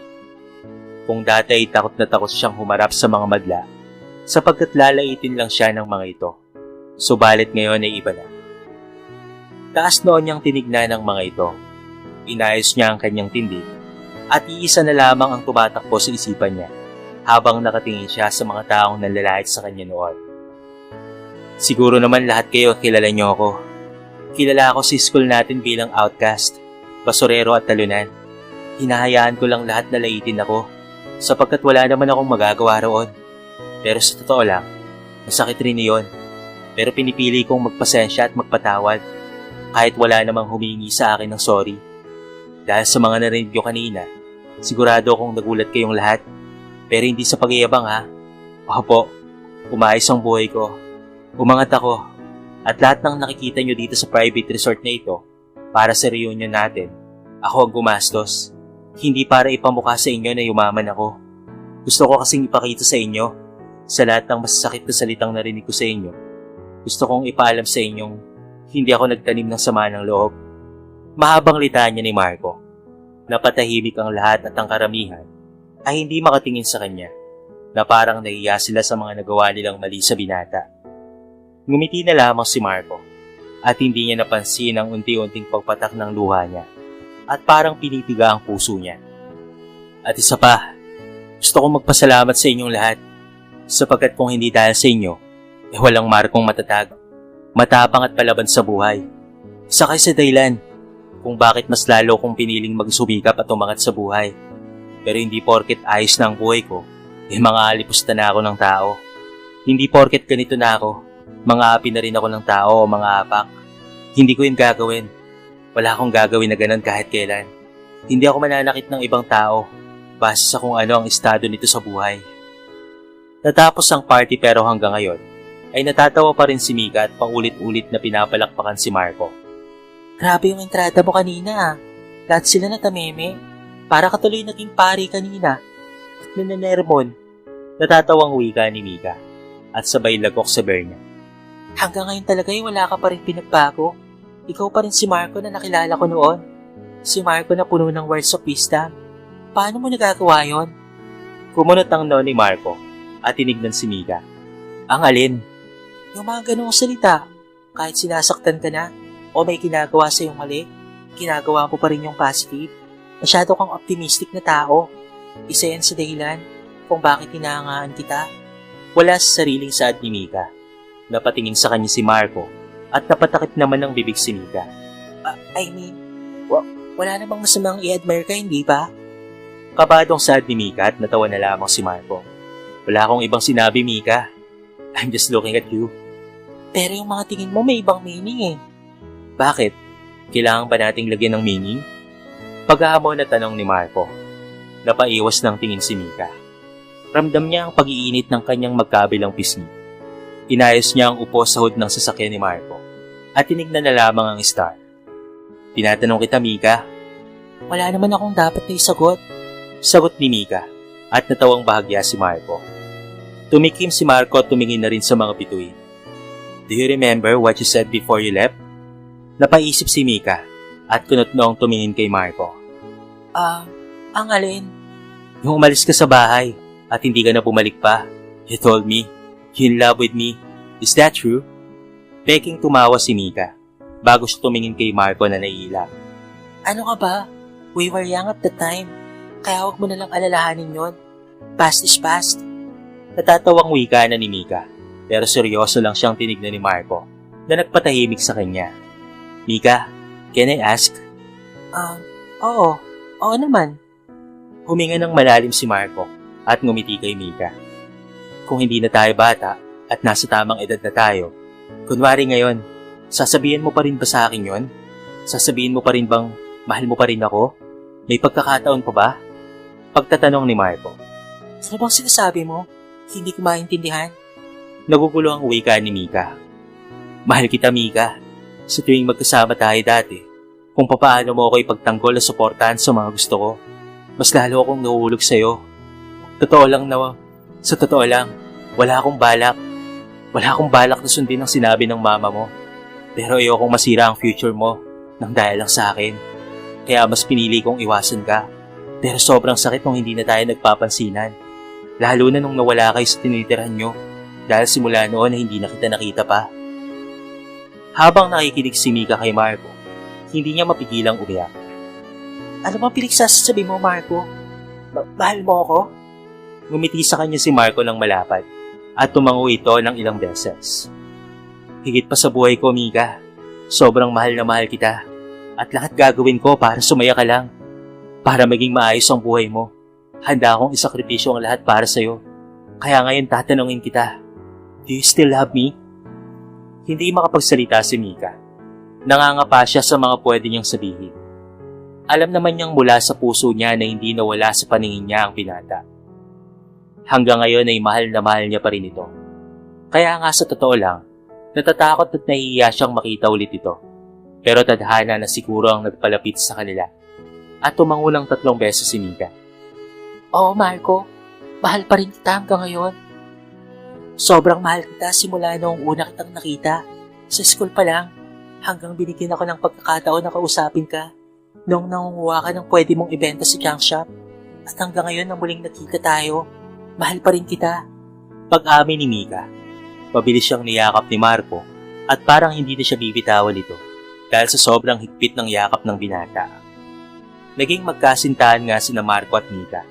Kung dati ay takot na takot siyang humarap sa mga madla, sapagkat lalaitin lang siya ng mga ito. Subalit ngayon ay iba na. Taas noon niyang tinignan ng mga ito. Inayos niya ang kanyang tindig at iisa na lamang ang tumatakbo sa isipan niya habang nakatingin siya sa mga taong nanlalait sa kanya noon. Siguro naman lahat kayo kilala niyo ako. Kilala ako sa school natin bilang outcast, basurero at talunan. Hinahayaan ko lang lahat na laitin ako sapagkat wala naman akong magagawa roon. Pero sa totoo lang, masakit rin iyon. Pero pinipili kong magpasensya at magpatawad kahit wala namang humingi sa akin ng sorry. Dahil sa mga narinig nyo kanina, sigurado akong nagulat kayong lahat. Pero hindi sa pagyayabang Opo, umayos ang buhay ko. Umangat ako. At lahat ng nakikita nyo dito sa private resort na ito, para sa reunion natin, ako ang gumastos. Hindi para ipamukha sa inyo na yumaman ako. Gusto ko kasing ipakita sa inyo, sa lahat ng masasakit na salitang narinig ko sa inyo, gusto kong ipaalam sa inyong hindi ako nagtanim ng sama ng loob. Mahabang litanya ni Marco. Napatahimik ang lahat at ang karamihan ay hindi makatingin sa kanya na parang nahiya sila sa mga nagawa nilang mali sa binata. Ngumiti na lamang si Marco at hindi niya napansin ang unti-unting pagpatak ng luha niya at parang pinipiga ang puso niya. At isa pa, gusto kong magpasalamat sa inyong lahat sapagkat kung hindi dahil sa inyo, walang Marcong matatag, matapang at palaban sa buhay. Isa kayo sa dahilan kung bakit mas lalo kong piniling magsumikap at umangat sa buhay. Pero hindi porket ayos na ang buhay ko, mga alipusta na ako ng tao. Hindi porket ganito na ako, mga api na rin ako ng tao o mga apak. Hindi ko yun gagawin. Wala akong gagawin na ganun kahit kailan. Hindi ako mananakit ng ibang tao base sa kung ano ang estado nito sa buhay. Natapos ang party pero hanggang ngayon ay natatawa pa rin si Mika at paulit-ulit na pinapalakpakan si Marco. Grabe yung entrada mo kanina. Lahat sila natameme. Para katuloy naging pari kanina. Nananermon. Natatawang wika ni Mika at sabay lagok sa bear niya. Hanggang ngayon talaga wala ka pa rin pinagbago. Ikaw pa rin si Marco na nakilala ko noon. Si Marco na puno ng words of wisdom. Paano mo nagagawa yon? Kumunot ang no ni Marco at tinignan si Mika. Ang alin? Yung mga ganung salita. Kahit sinasaktan ka na o may ginagawa sa iyong mali, ginagawa mo pa rin yung positive. Masyado kang optimistic na tao. Isa yan sa dahilan kung bakit hinahangaan kita. Wala sa sariling saad ni Mika. Napatingin sa kanya si Marco at napatakip naman ng bibig si Mika. Wala namang masamang i-admire ka, hindi ba? Kabadong saad ni Mika at natawa na lamang si Marco. Wala akong ibang sinabi, Mika. I'm just looking at you. Pero yung mga tingin mo may ibang meaning eh. Bakit? Kailangan ba nating lagyan ng meaning? Paghahamon na tanong ni Marco. Napaiwas ng tingin si Mika. Ramdam niya ang pag-iinit ng kanyang magkabilang pisngi. Inayos niya ang upo sa hood ng sasakyan ni Marco at tinignan na lamang ang star. Tinatanong kita, Mika. Wala naman akong dapat na isagot. Sagot ni Mika at natawang bahagya si Marco. Tumikim si Marco at tumingin na rin sa mga bituin. Do you remember what you said before you left? Napaisip si Mika at kunot noong tumingin kay Marco. Ang alin? Yung umalis ka sa bahay at hindi ka na bumalik pa. You told me you're in love with me. Is that true? Peking tumawa si Mika bago siya tumingin kay Marco na naiilap. Ano ka ba? We were young at the time. Kaya huwag mo nalang alalahanin yon. Past is past. Natatawang wika na ni Mika pero seryoso lang siyang tinignan ni Marco na nagpatahimik sa kanya. Mika, can I ask? Oo. Oo naman. Huminga ng malalim si Marco at ngumiti kay Mika. Kung hindi na tayo bata at nasa tamang edad na tayo, kunwari ngayon, sasabihin mo pa rin ba sa akin yon? Sasabihin mo pa rin bang mahal mo pa rin ako? May pagkakataon pa ba? Pagtatanong ni Marco. Ano bang sinasabi mo? Hindi ko maintindihan. Nagugulo ang wika ni Mika. Mahal kita, Mika. Sa tuwing magkasama tayo dati, kung papaano mo ako ipagtanggol at suportahan sa mga gusto ko, mas lalo akong nahuhulog sa'yo. Sa totoo lang, wala akong balak. Wala akong balak na sundin ang sinabi ng mama mo. Pero ayokong masira ang future mo nang dahil lang sa akin. Kaya mas pinili kong iwasan ka. Pero sobrang sakit nung hindi na tayo nagpapansinan. Lalo na nung nawala kayo sa tinitirahan nyo dahil simula noon na hindi na kita nakita pa. Habang nakikinig si Mika kay Marco, hindi niya mapigilang umiyak. Ano bang pinagsasabi mo, Marco? Mahal mo ako? Ngumiti sa kanya si Marco ng malapad at tumango ito ng ilang beses. Higit pa sa buhay ko, Mika. Sobrang mahal na mahal kita at lahat gagawin ko para sumaya ka lang. Para maging maayos ang buhay mo. Handa akong isakripisyo ang lahat para sa'yo. Kaya ngayon tatanungin kita, do you still love me? Hindi makapagsalita si Mika. Nangangapa siya sa mga pwede niyang sabihin. Alam naman niyang mula sa puso niya na hindi nawala sa paningin niya ang binata. Hanggang ngayon ay mahal na mahal niya pa rin ito. Kaya nga sa totoo lang, natatakot at nahihiya siyang makita ulit ito. Pero tadhana na siguro ang nagpalapit sa kanila. At tumango lang 3 beses si Mika. Oo, Marco. Mahal pa rin kita hanggang ngayon. Sobrang mahal kita simula noong una kitang nakita. Sa school pa lang. Hanggang binigyan ako ng pagkakataon na kausapin ka noong nangunguha ka ng pwede mong ibenta sa junk shop. At hanggang ngayon na muling nakita tayo, mahal pa rin kita. Pag-amin ni Mika, mabilis siyang niyakap ni Marco at parang hindi na siya bibitawan ito dahil sa sobrang higpit ng yakap ng binata. Naging magkasintahan nga sina Marco at Mika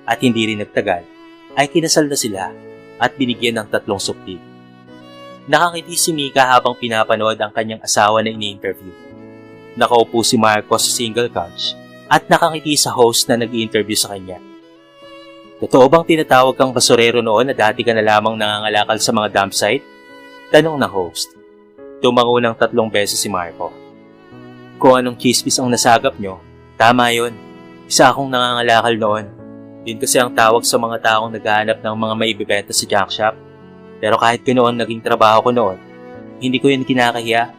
at hindi rin nagtagal ay kinasal na sila at binigyan ng 3 supli. Nakangiti si Mika habang pinapanood ang kanyang asawa na ini-interview. Nakaupo si Marco sa single couch at nakangiti sa host na nag-i-interview sa kanya. Totoo bang tinatawag kang basurero noon na dati ka na lamang nangangalakal sa mga dump site? Tanong ng host. Tumango ng 3 beses si Marco. Kung anong chismis ang nasagap nyo, tama yon. Isa akong nangangalakal noon. Yun kasi ang tawag sa mga taong naghahanap ng mga maibibenta sa junk shop. Pero kahit ganoon naging trabaho ko noon, hindi ko yun kinakahiya.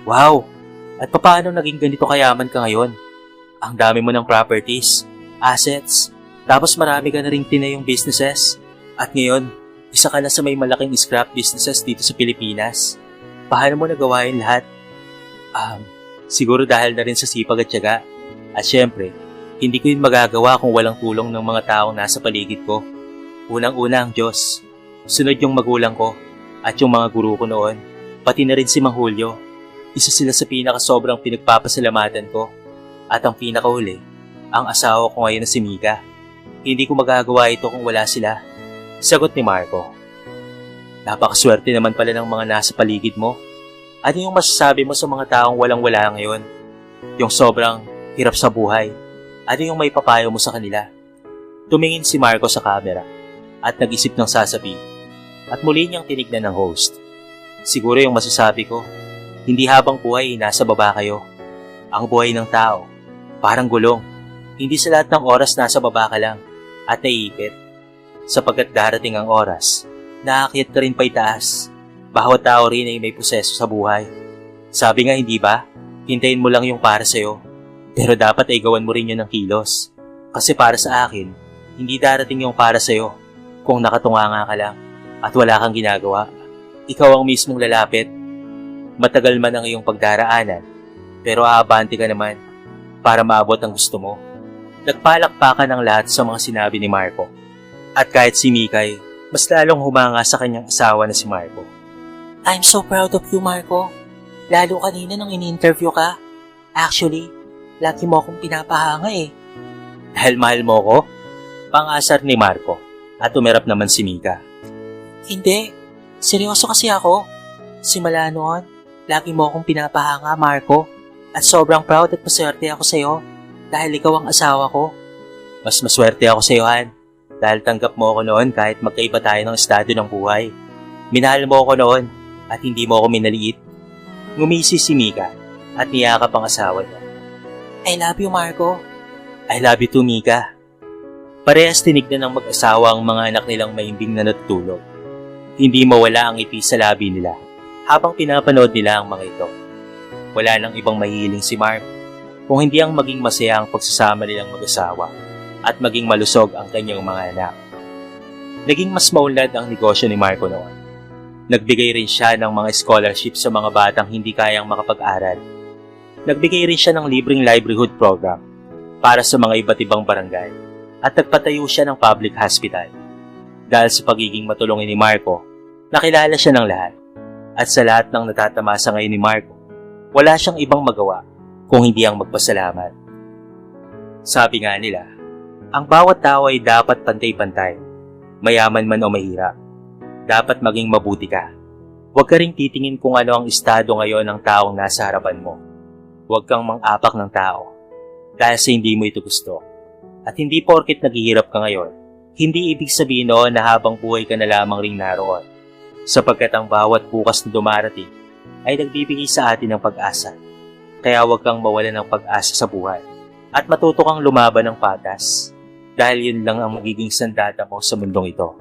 Wow! At paano naging ganito kayaman ka ngayon? Ang dami mo ng properties, assets, tapos marami ka na ring tinayong businesses. At ngayon, isa ka na sa may malaking scrap businesses dito sa Pilipinas. Paano mo nagawa yun lahat? Siguro dahil na rin sa sipag at tiyaga. At syempre, hindi ko yun magagawa kung walang tulong ng mga taong nasa paligid ko. Unang-una ang Diyos. Sunod yung magulang ko at yung mga guru ko noon. Pati na rin si Mang Julio. Isa sila sa pinakasobrang pinagpapasalamatan ko. At ang pinakahuli, ang asawa ko ngayon na si Mika. Hindi ko magagawa ito kung wala sila. Sagot ni Marco. Napakaswerte naman pala ng mga nasa paligid mo. Ano yung masasabi mo sa mga taong walang-wala ngayon? Yung sobrang hirap sa buhay. Ano yung may papayo mo sa kanila? Tumingin si Marco sa camera at nag-isip ng sasabihin. At muli niyang tinignan ng host. Siguro yung masasabi ko, hindi habang buhay nasa baba kayo. Ang buhay ng tao, parang gulong. Hindi sa lahat ng oras nasa baba ka lang at naiipit. Sapagkat darating ang oras, naakyat ka rin pa itaas. Bawat tao rin ay may proseso sa buhay. Sabi nga hindi ba, hintayin mo lang yung para sa'yo. Pero dapat ay gawan mo rin yun ng kilos. Kasi para sa akin, hindi darating yung para sa'yo kung nakatunganga ka lang at wala kang ginagawa. Ikaw ang mismong lalapit. Matagal man ang iyong pagdaraanan, pero aabante ka naman para maabot ang gusto mo. Nagpalakpakan ang lahat sa mga sinabi ni Marco. At kahit si Mikay, mas lalong humanga sa kanyang asawa na si Marco. I'm so proud of you, Marco. Lalo kanina nang ini-interview ka. Actually, lagi mo akong pinapahanga eh. Dahil mahal mo ko? Pang-asar ni Marco at umirap naman si Mika. Hindi. Seryoso kasi ako. Simula noon, lagi mo akong pinapahanga, Marco. At sobrang proud at maswerte ako sa'yo dahil ikaw ang asawa ko. Mas maswerte ako sa'yo, Han. Dahil tanggap mo ako noon kahit magkaiba tayo ng estado ng buhay. Minahal mo ako noon at hindi mo ako minaliit. Ngumisi si Mika at niyakap ang asawa niya. I love you, Marco. I love you too, Mika. Parehas tinignan ng mag-asawa ang mga anak nilang maimbing na natutulog. Hindi mawala ang ngiti sa labi nila habang pinapanood nila ang mga ito. Wala nang ibang mahihiling si Mark kung hindi ang maging masaya ang pagsasama nilang mag-asawa at maging malusog ang kanyang mga anak. Naging mas maunlad ang negosyo ni Marco noon. Nagbigay rin siya ng mga scholarship sa mga batang hindi kayang makapag-aral. Nagbigay rin siya ng libreng livelihood program para sa mga iba't ibang barangay at nagpatayo siya ng public hospital. Dahil sa pagiging matulungin ni Marco, nakilala siya ng lahat. At sa lahat ng natatamasa ngayon ni Marco, wala siyang ibang magawa kung hindi ang magpasalamat. Sabi nga nila, ang bawat tao ay dapat pantay-pantay, mayaman man o mahirap. Dapat maging mabuti ka. Huwag ka ring titingin kung ano ang estado ngayon ng taong nasa harapan mo. Huwag kang mang-apak ng tao dahil sa hindi mo ito gusto. At hindi porket naghihirap ka ngayon, hindi ibig sabihin noon na habang buhay ka na lamang ring naroon. Sapagkat ang bawat bukas na dumarating ay nagbibigay sa atin ng pag-asa. Kaya huwag kang mawala ng pag-asa sa buhay at matuto kang lumaban ng patas dahil yun lang ang magiging sandata mo sa mundong ito.